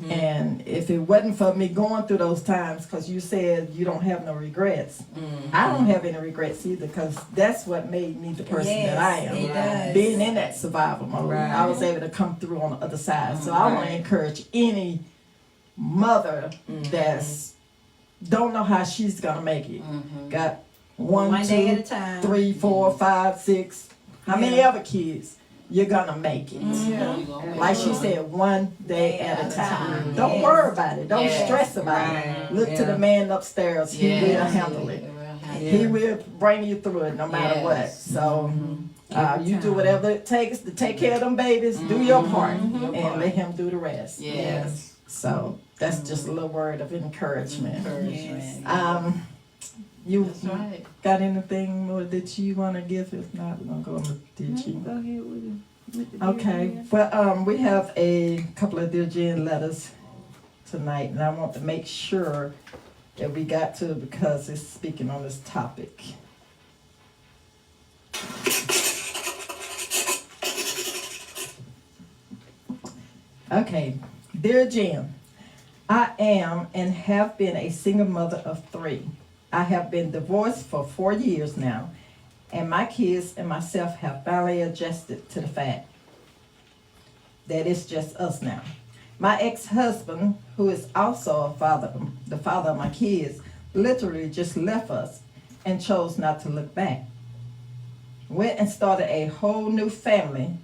A: And if it wasn't for me going through those times, because you said you don't have no regrets, I don't have any regrets either, because that's what made me the person that I am.
B: It does.
A: Being in that survival mode, I was able to come through on the other side. So I want to encourage any mother that's don't know how she's gonna make it. Got one,
B: day at a
A: two,
B: time.
A: 3, 4, 5, 6, how many other kids? You're gonna make it. Like she said, one day at a time. Don't worry about it. Don't stress about it. Look to the man upstairs. He will handle it. He will bring you through it no matter what. So you do whatever it takes to take care of them babies. Do your part and let him do the rest.
D: Yes.
A: So that's just a little word of encouragement. You
D: That's right.
A: got anything more that you want to give? If not, we're gonna go on with Dear Jean.
C: Go ahead with it.
A: Okay. Well, we have a couple of Dear Jean letters tonight, and I want to make sure that we got to it because it's speaking on this topic. Okay, dear Jen, I am and have been a single mother of 3. I have been divorced for 4 years now, and my kids and myself have finally adjusted to the fact that it's just us now. My ex-husband, who is also the father of my kids, literally just left us and chose not to look back. Went and started a whole new family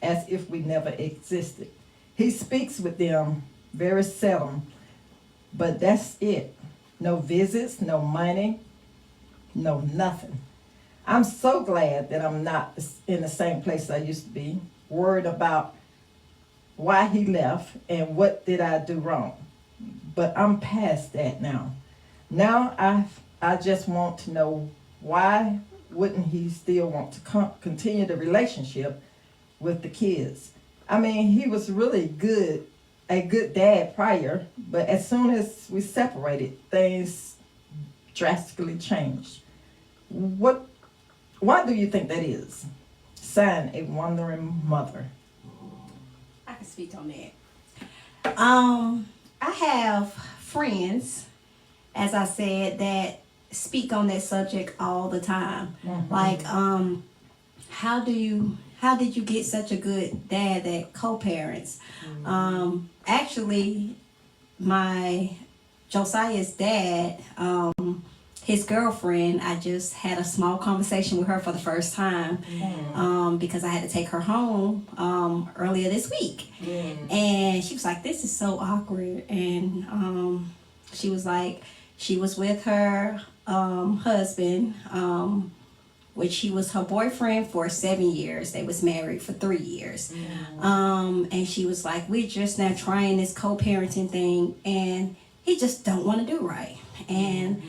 A: as if we never existed. He speaks with them very seldom, but that's it. No visits, no money, no nothing. I'm so glad that I'm not in the same place I used to be, worried about why he left and what did I do wrong. But I'm past that now. Now I just want to know, why wouldn't he still want to continue the relationship with the kids? I mean, he was really a good dad prior, but as soon as we separated, things drastically changed. Why do you think that is? Signed, a wandering mother.
B: I can speak on that. I have friends, as I said, that speak on that subject all the time.
A: Mm-hmm.
B: Like, how did you get such a good dad that co-parents? Actually, my Josiah's dad, his girlfriend, I just had a small conversation with her for the first time, because I had to take her home earlier this week. And she was like, this is so awkward. And she was like, she was with her husband, which he was her boyfriend for 7 years. They was married for 3 years. And she was like, we're just now trying this co-parenting thing, and he just don't want to do right. And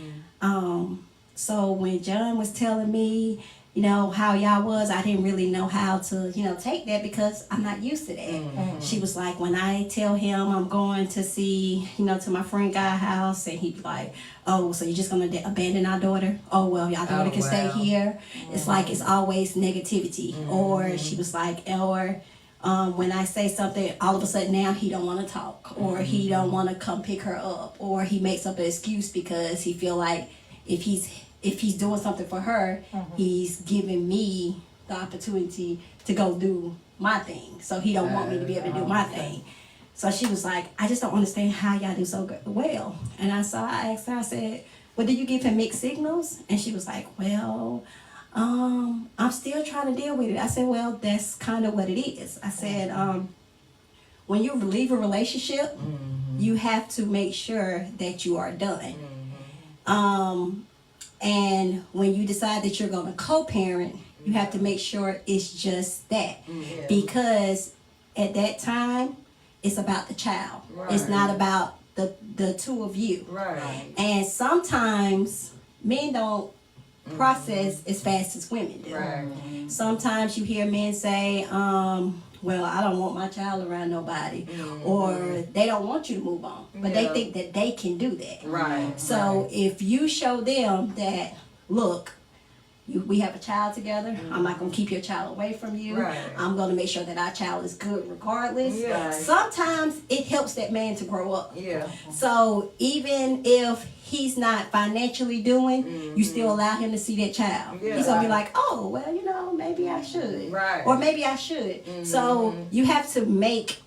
B: so when John was telling me, how y'all was, I didn't really know how to, take that because I'm not used to that. She was like, when I tell him I'm going to see, to my friend Guy's house, and he'd be like, oh, so you're just going to abandon our daughter? Oh, well, y'all daughter can stay here. It's like, it's always negativity. Or she was like, when I say something, all of a sudden now he don't want to talk, or he don't want to come pick her up, or he makes up an excuse because he feel like if he's doing something for her, he's giving me the opportunity to go do my thing. So he don't want me to be able to do my thing. So she was like, I just don't understand how y'all do so well. And I asked her, I said, well, did you give him mixed signals? And she was like, well, I'm still trying to deal with it. I said, well, that's kind of what it is. I said, when you leave a relationship, you have to make sure that you are done. And when you decide that you're going to co-parent, you have to make sure it's just that. Because at that time, it's about the child. It's not about the two of you. And sometimes men don't process as fast as women do. Sometimes you hear men say, well, I don't want my child around nobody, or they don't want you to move on, but they think that they can do that. So if you show them that, look, we have a child together, I'm not going to keep your child away from you, I'm going to make sure that our child is good regardless. Sometimes it helps that man to grow up. So even if he's not financially doing, you still allow him to see that child. He's going to be like, oh, well, maybe I should. Or maybe I should. So you have to make,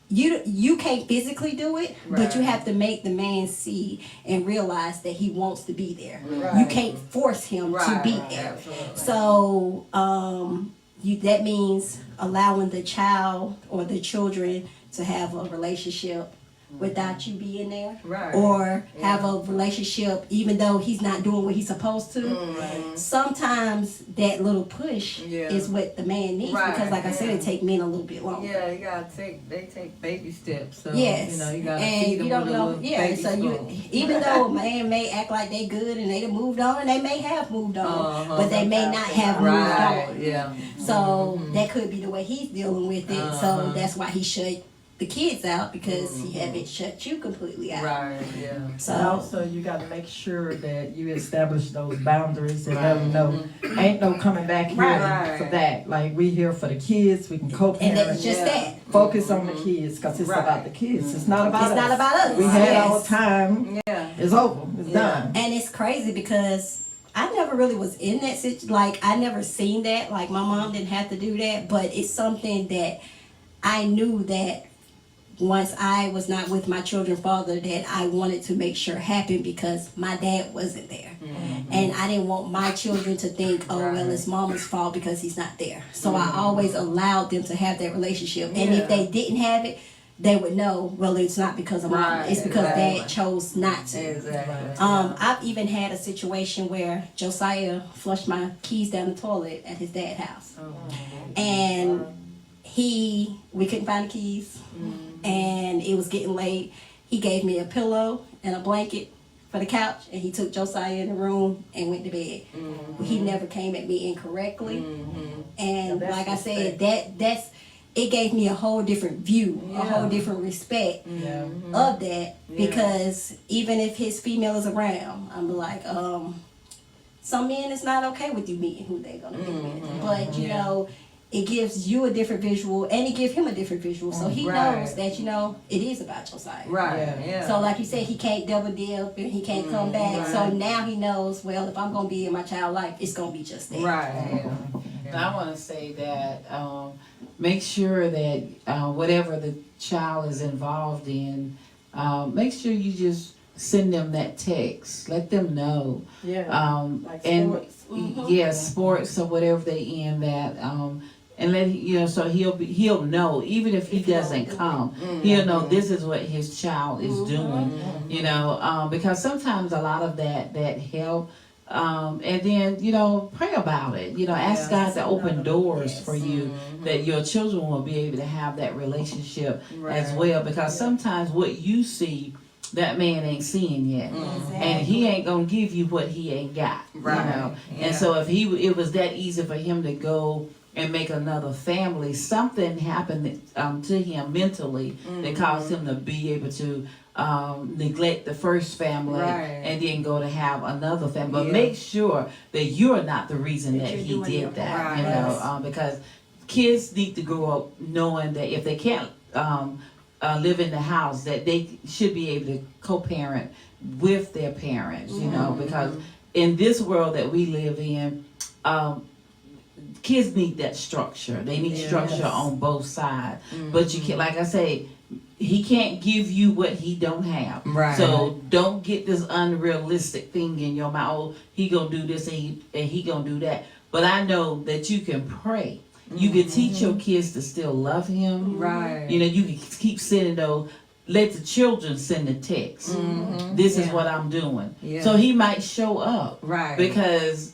B: you can't physically do it, but you have to make the man see and realize that he wants to be there. You can't force him to be there. So that means allowing the child or the children to have a relationship without you being there, or have a relationship even though he's not doing what he's supposed to. Sometimes that little push is what the man needs, because like I said, it takes men a little bit longer.
C: You gotta they take baby steps. So,
B: yes,
C: you gotta
B: and
C: feed them
B: you don't
C: with a
B: know.
C: little
B: Yeah,
C: baby
B: so
C: spoon.
B: even though a man may act like they good and they done moved on, and they may have moved on, but they may not have moved on. So that could be the way he's dealing with it. So that's why he should the kids out because he haven't shut you completely out.
C: Right. Yeah.
B: So
A: And also, you got to make sure that you establish those boundaries and let them know ain't no coming back here
C: Right.
A: for that. Like, we here for the kids, we can
B: and
A: co-parent.
B: that's just that.
A: Focus on the kids because it's
C: Right.
A: about the kids. It's not about
B: It's
A: us.
B: not about us.
A: We had
B: Yes.
A: our time.
C: Yeah.
A: It's over. It's
C: Yeah.
A: done.
B: And it's crazy because I never really was in that situation. Like, I never seen that. Like, my mom didn't have to do that. But it's something that I knew that once I was not with my children's father, that I wanted to make sure happened because my dad wasn't there. And I didn't want my children to think, oh, well, it's mama's fault because he's not there. So I always allowed them to have that relationship. And if they didn't have it, they would know, well, it's not because of mama.
C: Right,
B: It's because
C: exactly.
B: dad chose not to.
C: Exactly.
B: I've even had a situation where Josiah flushed my keys down the toilet at his dad's house. And we couldn't find the keys. And it was getting late. He gave me a pillow and a blanket for the couch, and he took Josiah in the room and went to bed. He never came at me incorrectly. And
A: that's
B: like I said,
A: respect.
B: it gave me a whole different view, a
C: Yeah.
B: whole different respect
A: Yeah.
B: of that, because even if his female is around, I'm like, some men it's not okay with you meeting who they're gonna be with. But you know, it gives you a different visual and it gives him a different visual. So he
C: Right.
B: knows that, it is about Josiah.
C: Right.
A: Yeah.
C: Yeah.
B: So like you said, he can't double dip and he can't come back. So
C: Right.
B: now he knows, well, if I'm gonna be in my child life, it's gonna be just that.
C: Right.
D: And I want to say that make sure that whatever the child is involved in, make sure you just send them that text. Let them know.
A: Yeah. Like
D: And
A: sports.
D: yeah, sports or whatever they in that. And let so he'll know, even if he doesn't come, he'll know this is what his child is doing. Because sometimes a lot of that help. And then, pray about it. Ask God to open doors for you that your children will be able to have that relationship as well. Because sometimes what you see, that man ain't seeing yet. And he ain't going to give you what he ain't got.
C: Right.
D: And so if it was that easy for him to go and make another family, something happened to him mentally that caused him to be able to neglect the first family and then go to have another family. But make sure that you're not the reason that he
B: you're doing your
D: did that.
C: part.
D: Because kids need to grow up knowing that if they can't live in the house, that they should be able to co-parent with their parents. Because in this world that we live in, kids need that structure. They need structure on both sides. But you can, like I say, he can't give you what he don't have.
C: Right.
D: So don't get this unrealistic thing in your mind. Oh, he gonna do this and he gonna do that. But I know that you can pray. You can teach your kids to still love him.
C: Right.
D: You can keep sending those. Let the children send the text. This is what I'm doing.
C: Yeah.
D: So he might show up.
C: Right.
D: Because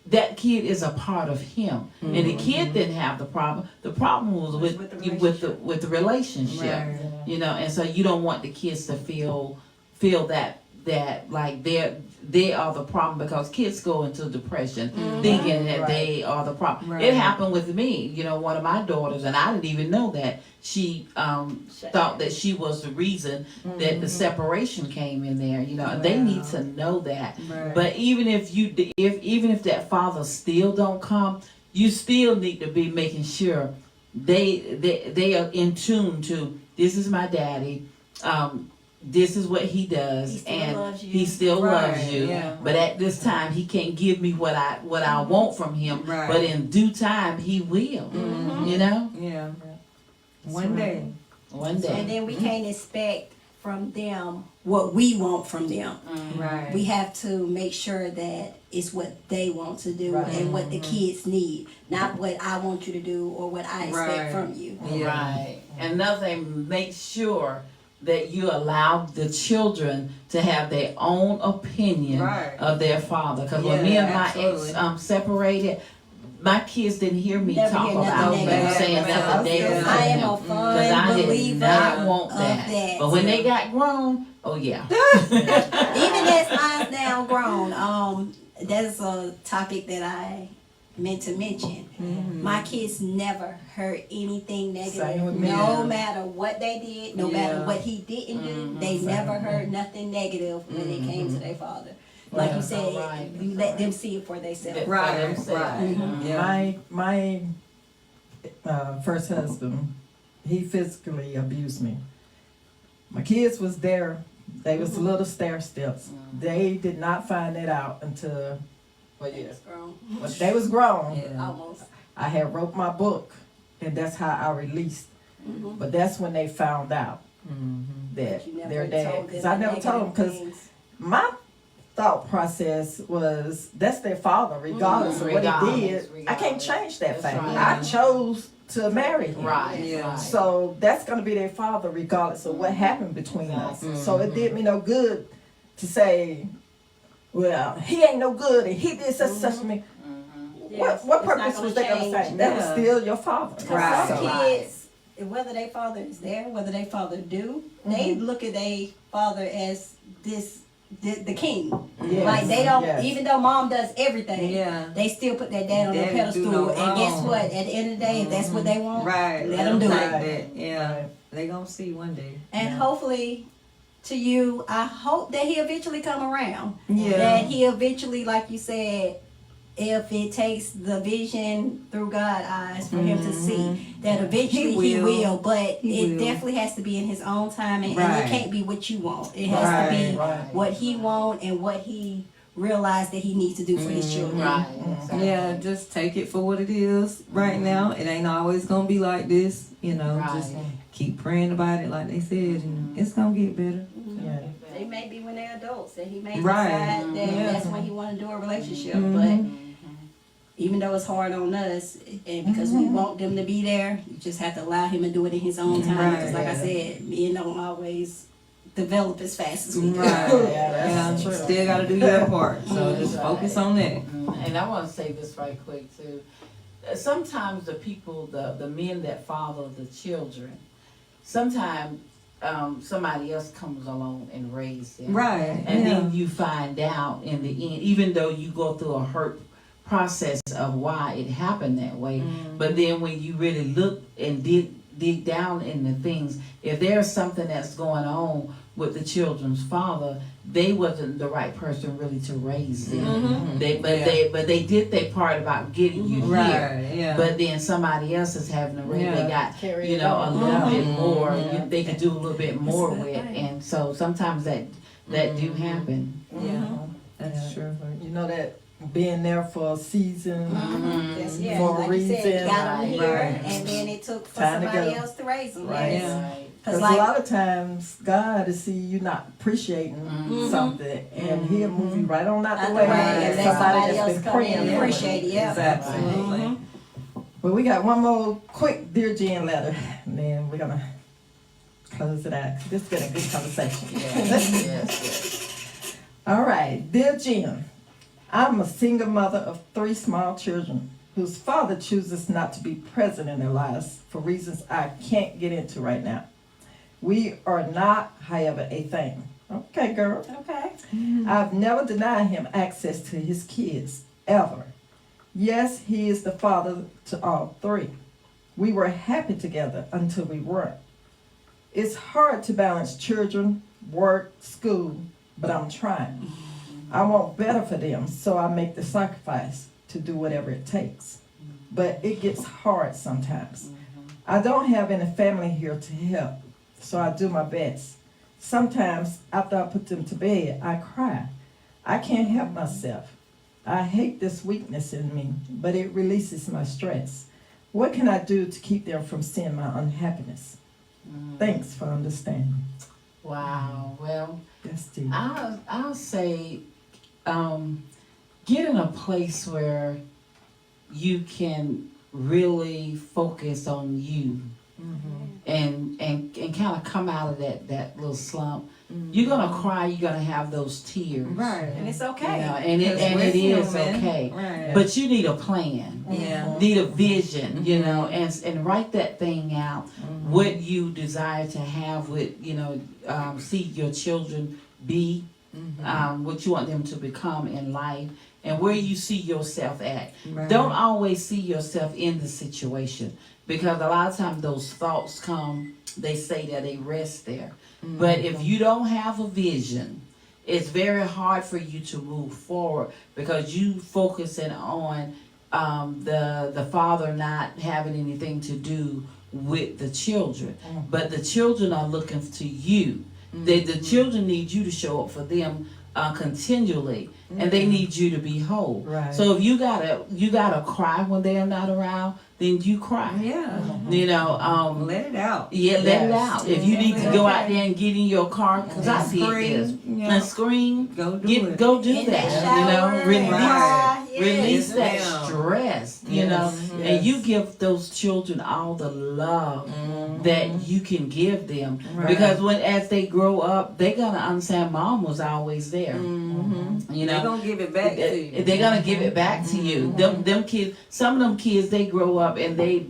D: that kid is a part of him, and the kid didn't have the problem. The problem was with the relationship,
C: Right.
D: And so you don't want the kids to feel that like they are the problem, because kids go into depression thinking that they are the problem.
C: Right.
D: It happened with me. One of my daughters, and I didn't even know that she thought that she was the reason that the separation came in there. And they need to know that.
C: Right.
D: But even if that father still don't come, you still need to be making sure they are in tune to, this is my daddy. This is what he does,
B: He still
D: and
B: loves you.
D: he still loves
C: Right,
D: you.
C: yeah.
D: But at this time, he can't give me what I want from him.
C: Right.
D: But in due time, he will.
C: Yeah. One day.
D: One day.
B: And then we can't expect from them what we want from them.
C: Right.
B: We have to make sure that it's what they want to do and what the kids need, not what I want you to do or what I expect
C: Right.
B: from you.
C: Yeah.
D: Right. And another thing, make sure that you allow the children to have their own opinion
C: Right.
D: of their father. Because when
C: Yeah,
D: me and
C: absolutely.
D: my ex separated, my kids didn't hear me
B: Never
D: talk
B: hear
D: about
B: nothing
D: him
B: negative.
D: saying nothing negative.
B: I am a
D: Because I
B: firm
D: did
B: believer
D: not want
B: of
D: that.
B: that.
D: But when they got grown, oh yeah.
B: Even as mine's now grown, that's a topic that I meant to mention. My kids never heard anything
A: Same
B: negative.
A: with me.
B: No matter what they did, no matter
C: Yeah.
B: what he didn't do, they never heard nothing negative when it came to their father. Like you
D: That's
B: said,
D: all right.
B: you let them see it for themselves.
C: Right,
D: themselves.
C: right. Yeah.
A: My first husband, he physically abused me. My kids was there. They was little stair steps. They did not find it out until
B: It's grown.
A: when they was grown.
C: Yeah.
B: Almost.
A: I had wrote my book, and that's how I released. But that's when they found out that
B: You never
A: their dad.
B: told
A: Because
B: them
A: I
B: the
A: never told them.
B: negative
A: Because
B: things.
A: my thought process was that's their father, regardless of what he did. I can't change that
D: That's
A: fact.
D: right.
A: I chose to marry him.
D: Right.
C: Yeah.
D: Right.
A: So that's gonna be their father, regardless of what happened between us. So it did me no good to say, well, he ain't no good and he did such to me.
B: Yes,
A: What
B: it's not
A: purpose
B: gonna
A: was they gonna
B: change.
A: say? That was
C: Yeah.
A: still your father.
C: Right.
B: Some
A: So,
B: kids, whether their father is there, whether their father do, they look at their father as the king.
A: yes,
B: Like they don't,
A: yes.
B: even though mom does everything,
C: Yeah.
B: they still put their dad on their
C: Daddy
B: pedestal.
C: do no
B: And guess
C: wrong.
B: what? At the end of the day, if that's what they want,
C: Right.
B: let them do
C: like
B: it.
C: that. Yeah.
A: Right.
C: They gonna see one day.
B: And hopefully, to you, I hope that he eventually come around.
C: Yeah.
B: That he eventually, like you said, if it takes the vision through God's eyes for him to see, that eventually he will. But
C: He
B: it
C: will.
B: definitely has to be in his own time, and
C: Right.
B: it can't be what you want. It has to be
A: Right.
B: what he want and what he realized that he needs to do for his children.
D: Right. Exactly.
C: Yeah, just take it for what it is right now. It ain't always gonna be like this, you know.
D: Right.
C: Just keep praying about it, like they said, and it's gonna get better.
A: Yeah.
B: They may be when they're adults, and he may
C: Right.
B: decide that
C: Yeah.
B: that's when he want to do a relationship.
C: Mhm.
B: But even though it's hard on us, and because we want them to be there, you just have to allow him to do it in his own time.
C: Right.
B: Because like I said, men don't always develop as fast as we do.
C: Right.
A: Yeah, that's true.
C: Still gotta do your part. So just focus on that.
D: And I want to say this right quick too. Sometimes the people, the men that father the children, sometimes somebody else comes along and raises them.
C: Right.
D: And
C: yeah.
D: then you find out in the end, even though you go through a hurt process of why it happened that way, but then when you really look and dig down in the things, if there's something that's going on with the children's father, they wasn't the right person really to raise them. But they did their part about getting you here.
C: Right. Yeah.
D: But then somebody else is having a raise. They got
A: Carry
D: you
A: it
D: know
A: on.
D: a little bit more.
A: Yeah.
D: They could do a little bit more
B: That's a
D: with,
B: good thing.
D: and so sometimes that do happen.
C: yeah. That's true.
A: You know that being there for a season.
B: Yes, yeah.
A: For a
B: Like you said, you
A: reason.
B: got them here,
C: Right.
B: and then it took for
A: Time to
B: somebody
A: go.
B: else to raise them.
A: Right.
B: Yes.
C: Yeah.
D: Right.
A: Because
B: Because
A: a
B: like,
A: lot of times God to see you not appreciating something, and He'll move you right on out
B: out
A: the
B: the
A: way.
B: way,
A: And
B: and let
A: somebody
B: somebody
A: that's
B: else
A: been
B: come
A: praying
B: in and
A: for you.
B: appreciate it. Yeah.
C: Absolutely.
A: Well, we got one more quick Dear Jen letter, and then we're gonna close it out. This has been a good conversation.
D: Yes.
A: All right, Dear Jen, I'm a single mother of 3 small children whose father chooses not to be present in their lives for reasons I can't get into right now. We are not, however, a thing. Okay, girl.
B: Okay.
A: I've never denied him access to his kids, ever. Yes, he is the father to all 3. We were happy together until we weren't. It's hard to balance children, work, school, but I'm trying. I want better for them, so I make the sacrifice to do whatever it takes. But it gets hard sometimes. I don't have any family here to help, so I do my best. Sometimes, after I put them to bed, I cry. I can't help myself. I hate this weakness in me, but it releases my stress. What can I do to keep them from seeing my unhappiness? Thanks for understanding.
D: Wow. Well,
A: That's deep.
D: I'll say, get in a place where you can really focus on you and kind of come out of that little slump. You're gonna cry. You're gonna have those tears.
C: Right.
B: And it's
D: You
B: okay.
D: know, and it
C: Because we're
D: is
C: human.
D: okay.
C: Right.
D: But you need a plan.
C: Yeah.
D: Need a vision, you know, and write that thing out. What you desire to have with, see your children be what you want them to become in life, and where you see yourself at.
C: Right.
D: Don't always see yourself in the situation, because a lot of times those thoughts come, they say that they rest there. But if you don't have a vision, it's very hard for you to move forward, because you focusing on the father not having anything to do with the children. But the children are looking to you. The children need you to show up for them continually, and they need you to be whole.
A: Right.
D: So if you gotta cry when they're not around, then you cry.
C: Yeah.
D: You know,
C: Let it out.
D: yeah, let it
A: Yes.
D: out. If you need to go out there and get in your car, because I
C: And
D: see it
C: scream,
D: is, and scream,
C: Go do it.
D: go do
B: In
D: that.
B: that shower,
D: You know, release,
B: cry, yes.
D: release that
C: Yes, ma'am.
D: stress. You
C: Yes,
D: know,
A: yes.
D: and you give those children all the love that you can give them, because as they grow up, they're gonna understand mom was always there. You know,
C: They're gonna give it back to you.
D: they're gonna give it back to you. Them kids, some of them kids, they grow up and they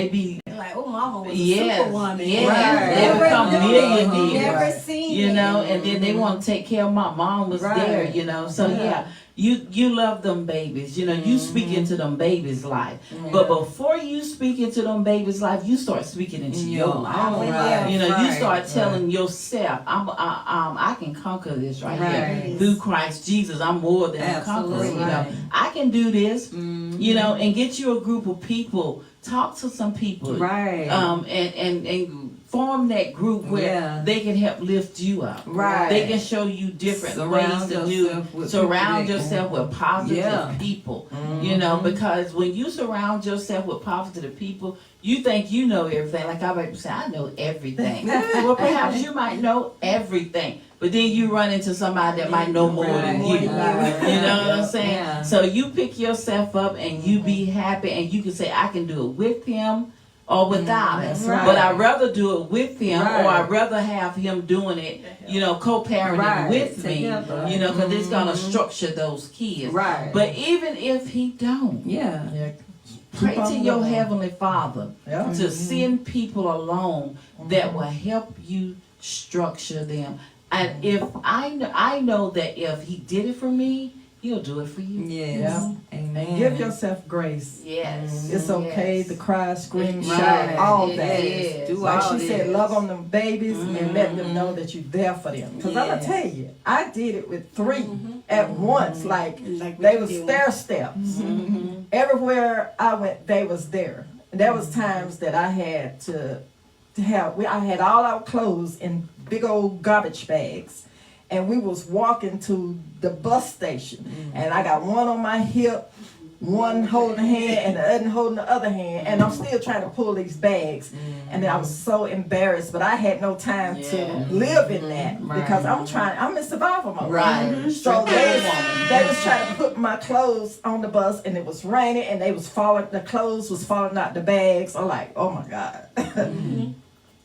D: be
B: Like, oh, mama was a
D: yes,
B: superwoman.
D: yes,
C: Right.
D: they become millionaires.
B: Never seen
D: You
B: it.
D: know, and then they want to take care of my mom was
C: Right.
D: there, you know. So yeah, you love them babies, you know, you speak into them babies' life. But before you speak into them babies' life, you start speaking into your life.
C: Right.
D: You know, you
C: Right.
D: start telling yourself, I can conquer this right here
C: Right.
D: through Christ Jesus. I'm more than a conqueror.
C: Absolutely.
D: You know, I can do this. You know, and get you a group of people. Talk to some people.
C: Right.
D: And form that group where
C: Yeah.
D: they can help lift you up.
C: Right.
D: They can show you different
C: Surround
D: ways to
C: yourself
D: do.
C: with
D: Surround
C: people that
D: yourself with positive
C: Yeah.
D: people. You know, because when you surround yourself with positive people, you think you know everything. Like I might say, I know everything. Well, perhaps you might know everything, but then you run into somebody that might know more than you.
C: Right.
D: You know what I'm saying?
C: Yeah.
D: So you pick yourself up and you be happy, and you can say, I can do it with him or without him.
C: That's right.
D: But I'd rather do it with him,
C: Right.
D: or I'd rather have him doing it, you know, co-parenting
C: Right.
D: with me,
C: Together.
D: you know, because it's going to structure those kids.
C: Right.
D: But even if he don't,
C: Yeah.
A: Yeah.
D: pray
A: Keep
D: to
A: on
D: your
A: going.
D: Heavenly Father
A: Yeah.
D: to send people along that will help you structure them. And if I know that if he did it for me, he'll do it for you.
C: Yes.
A: Yeah.
C: Amen.
A: And give yourself grace.
D: Yes.
A: It's okay to cry, scream,
D: Right.
A: shout, all
D: It
A: that.
D: is.
C: Do
A: Like
C: all
A: she said,
C: this.
A: love on them babies and let them know that you're there for them. Because I'm going to
C: Yes.
A: tell you, I did it with 3 at once. Like,
B: Like
A: they
B: what
A: was
B: you do.
A: stair steps. Everywhere I went, they was there. And there was times that I had to have, I had all our clothes in big old garbage bags. And we was walking to the bus station. And I got one on my hip, one holding a hand and the other holding the other hand, and I'm still trying to pull these bags. And I was so embarrassed, but I had no time to live in that because I'm in survival mode.
D: Right.
A: So they was trying to put my clothes on the bus, and it was raining, and the clothes was falling out the bags. I'm like, oh my God.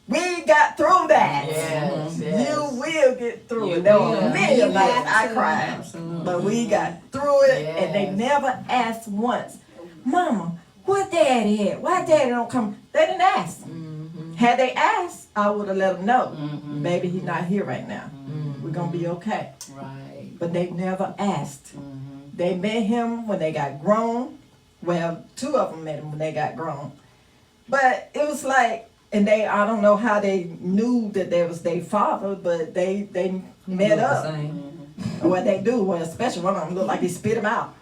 A: We got through that.
D: Yes,
A: You
D: yes.
A: will get through
D: You
A: it. There were
D: will.
A: many
B: You
A: nights
B: have
A: I
B: to.
A: cried.
C: Absolutely.
A: But we got through it, and they
D: Yes.
A: never asked once, Mama, where Daddy at? Why Daddy don't come? They didn't ask. Had they asked, I would have let them know. Maybe he's not here right now. We're going to be okay.
D: Right.
A: But they never asked. They met him when they got grown. Well, 2 of them met him when they got grown. But it was like, and I don't know how they knew that there was their father, but they met
C: Look the
A: up.
C: same.
A: What they do, well, especially one of them look like he spit him out.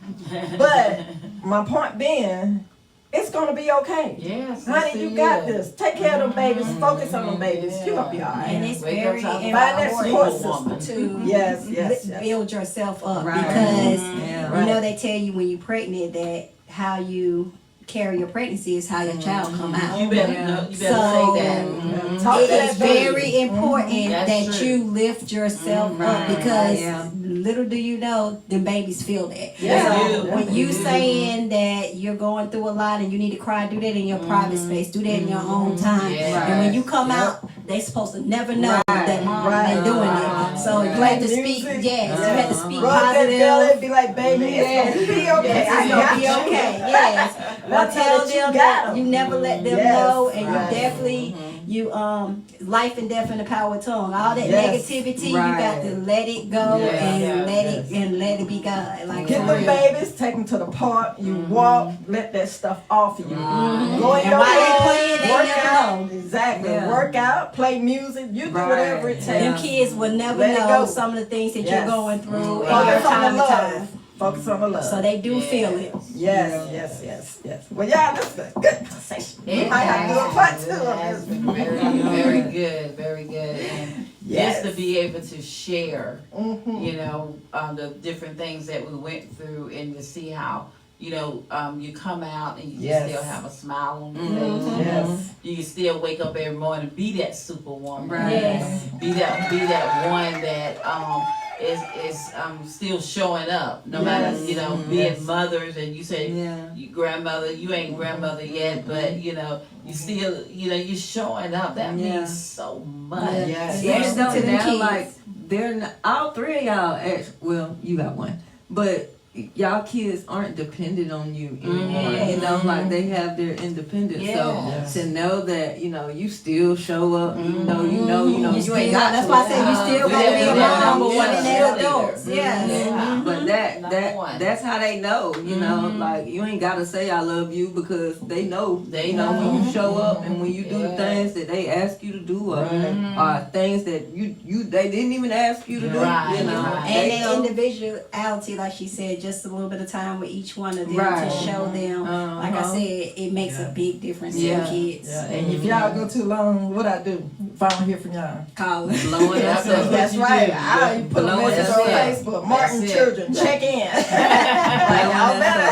A: But my point being, it's gonna be okay.
D: Yes.
A: Honey,
D: yes,
A: you
D: it
A: got
D: is.
A: this. Take care of them babies. Focus on them babies. You're gonna be all
B: And
A: right.
B: it's
D: Wake
B: very
D: up,
A: Find that support
B: important
A: system.
B: to
A: Yes, yes, yes.
B: build yourself up
C: Right.
B: because
C: Yeah.
B: you know they tell you when you're pregnant that how you carry your pregnancy is how your child come out.
D: You better
C: Yeah.
D: know. You better
B: So-
D: say that.
A: Talk
B: It
A: to
B: is
A: that baby.
B: very important
D: That's
B: that
D: true.
B: you lift yourself up
C: Right.
B: because
C: Yeah.
B: little do you know, the babies feel that.
A: Yeah.
B: So
D: They do.
B: when you
D: They do.
B: saying that you're going through a lot and you need to cry, do that in your private space. Do that in your own time.
D: Yeah.
B: And when you come out, they supposed to never know that mom
A: Right.
B: been doing it. So you have to speak.
A: Music.
B: Yes, you have to speak
A: Rub that belly
B: positive.
A: and be like, baby, it's gonna be okay.
B: Yes,
A: I
B: it's
A: got
B: gonna be
A: you.
B: okay. Yes,
A: Now
B: but tell
A: that you
B: them
A: got
B: that
A: 'em.
B: you never let them
A: Yes.
B: know, and
A: Right.
B: you definitely You life and death in the power of tongue. All that
A: Yes.
B: negativity, you got to let it go and let it be God. Like
A: Get
B: for
A: the
B: real.
A: babies, take them to the park. You walk, let that stuff off of you. Go in
B: And
A: your
B: while they
A: room,
B: playing, they
A: work
B: never
A: out.
B: know.
A: Exactly.
C: Yeah.
A: Work out, play music. You do
C: Right.
A: whatever it takes.
C: Yeah.
B: Them kids will never
A: Let it
B: know
A: go.
B: some of the things that
A: Yes.
B: you're going through in
A: Focus
B: your
A: on the
B: time to
A: love.
B: time.
A: Focus on the love.
B: So they do feel it.
A: Yes. Well, y'all, this is a good conversation. We might have to do a part 2
D: It
A: of
D: has
A: this.
D: been very good, very good. And
A: Yes.
D: just to be able to share,
A: Mhm.
D: you know, the different things that we went through and to see how, you know, you come out and you just
A: Yes.
D: still have a smile on your face.
C: Mhm.
D: You know?
A: Yes.
D: You can still wake up every morning, be that superwoman.
C: Right.
B: Yes.
D: Be that one that is still showing up, no matter, you know, being
A: Yes.
D: mothers, and you say
C: Yeah.
D: you grandmother, you ain't grandmother yet, but you know, you still, you know, you're showing up. That
C: Yeah.
D: means so much.
A: Yes.
C: Even
B: Especially
C: though
B: to them
C: now,
B: kids.
C: like, they're not, all three of y'all, well, you got one, but y'all kids aren't dependent on you anymore. You know, like they have their independence.
D: Yes.
C: So to know that, you know, you still show up, even though you know,
B: You
C: you
B: still,
C: ain't got
B: that's
C: to.
B: why I said you still gotta be a mom,
D: number
B: even
D: one
B: as
D: cheerleader.
B: adults. Yes.
D: Yeah.
C: But
D: Number one.
C: that's how they know, you know, like you ain't gotta say I love you because they know.
D: They
C: You know,
D: know.
C: when you show up and when you do the
D: Yes.
C: things that they ask you to do or
A: Right.
C: things that you they didn't even ask you to do.
D: Right,
C: You know,
D: right.
B: And
C: they
B: the
C: know.
B: individuality, like she said, just a little bit of time with each one of them
C: Right.
B: to show them. Like I
C: Uh-huh.
B: said, it makes a big difference
C: Yeah.
B: to the kids.
A: Yeah. And if y'all go too long, what I do? If I don't hear from y'all.
B: Call it.
C: Blowing
D: Yeah,
C: us up.
A: That's right. I put a
C: Blowing
A: message
C: us
A: on
C: up.
A: Facebook. Martin
D: That's it.
A: children, check in. Like, y'all better.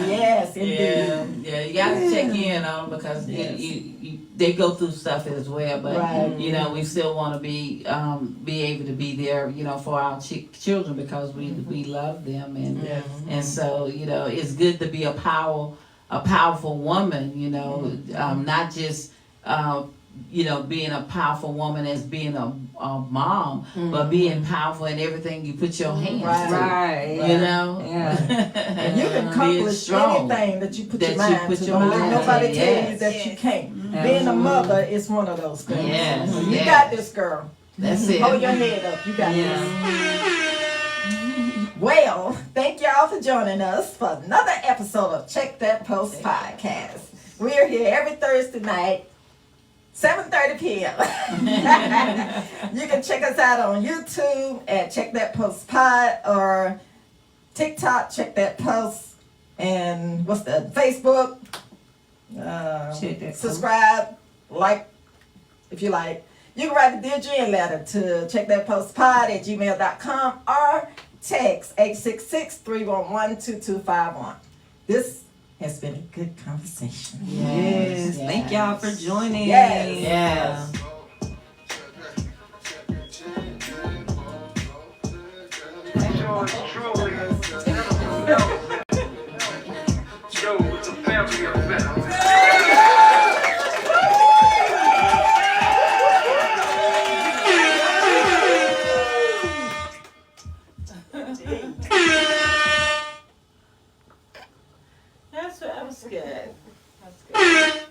A: Yes, indeed.
D: Yeah, you gotta check in on them because
A: Yes.
D: you they go through stuff as well. But
A: Right.
D: you know, we still want to be able to be there, you know, for our children because we love them and so you know it's good to be a powerful woman. You know, not just you know, being a powerful woman as being a mom, but being powerful in everything you put your hands
A: Right.
D: to.
C: Right.
D: You know?
C: Yeah.
A: And you can
D: Being
A: accomplish
D: strong.
A: anything that you put
D: That
A: your
D: you
A: mind
D: put
A: to.
D: your
A: Don't let
D: mind
A: nobody
D: to,
A: tell you
D: yes.
A: that you can't.
C: Yes.
A: Being a mother is one of those things.
D: Yes,
A: You
D: yes.
A: got this, girl.
D: That's it.
A: Hold your head up. You got
C: Yeah.
A: this. Well, thank y'all for joining us for another episode of Check That Post podcast. We're here every Thursday night, 7:30 p.m. You can check us out on YouTube at Check That Post Pod or TikTok, Check That Post, and what's the Facebook?
C: Check That Post.
A: Subscribe, like if you like. You can write a Dear Jen letter to checkthatpostpod@gmail.com or text 866-311-2251. This has been a good conversation.
C: Yes. Thank y'all for joining.
A: Yes.
D: Yes.
E: Yo, it's a family event.
A: That was good. That's good.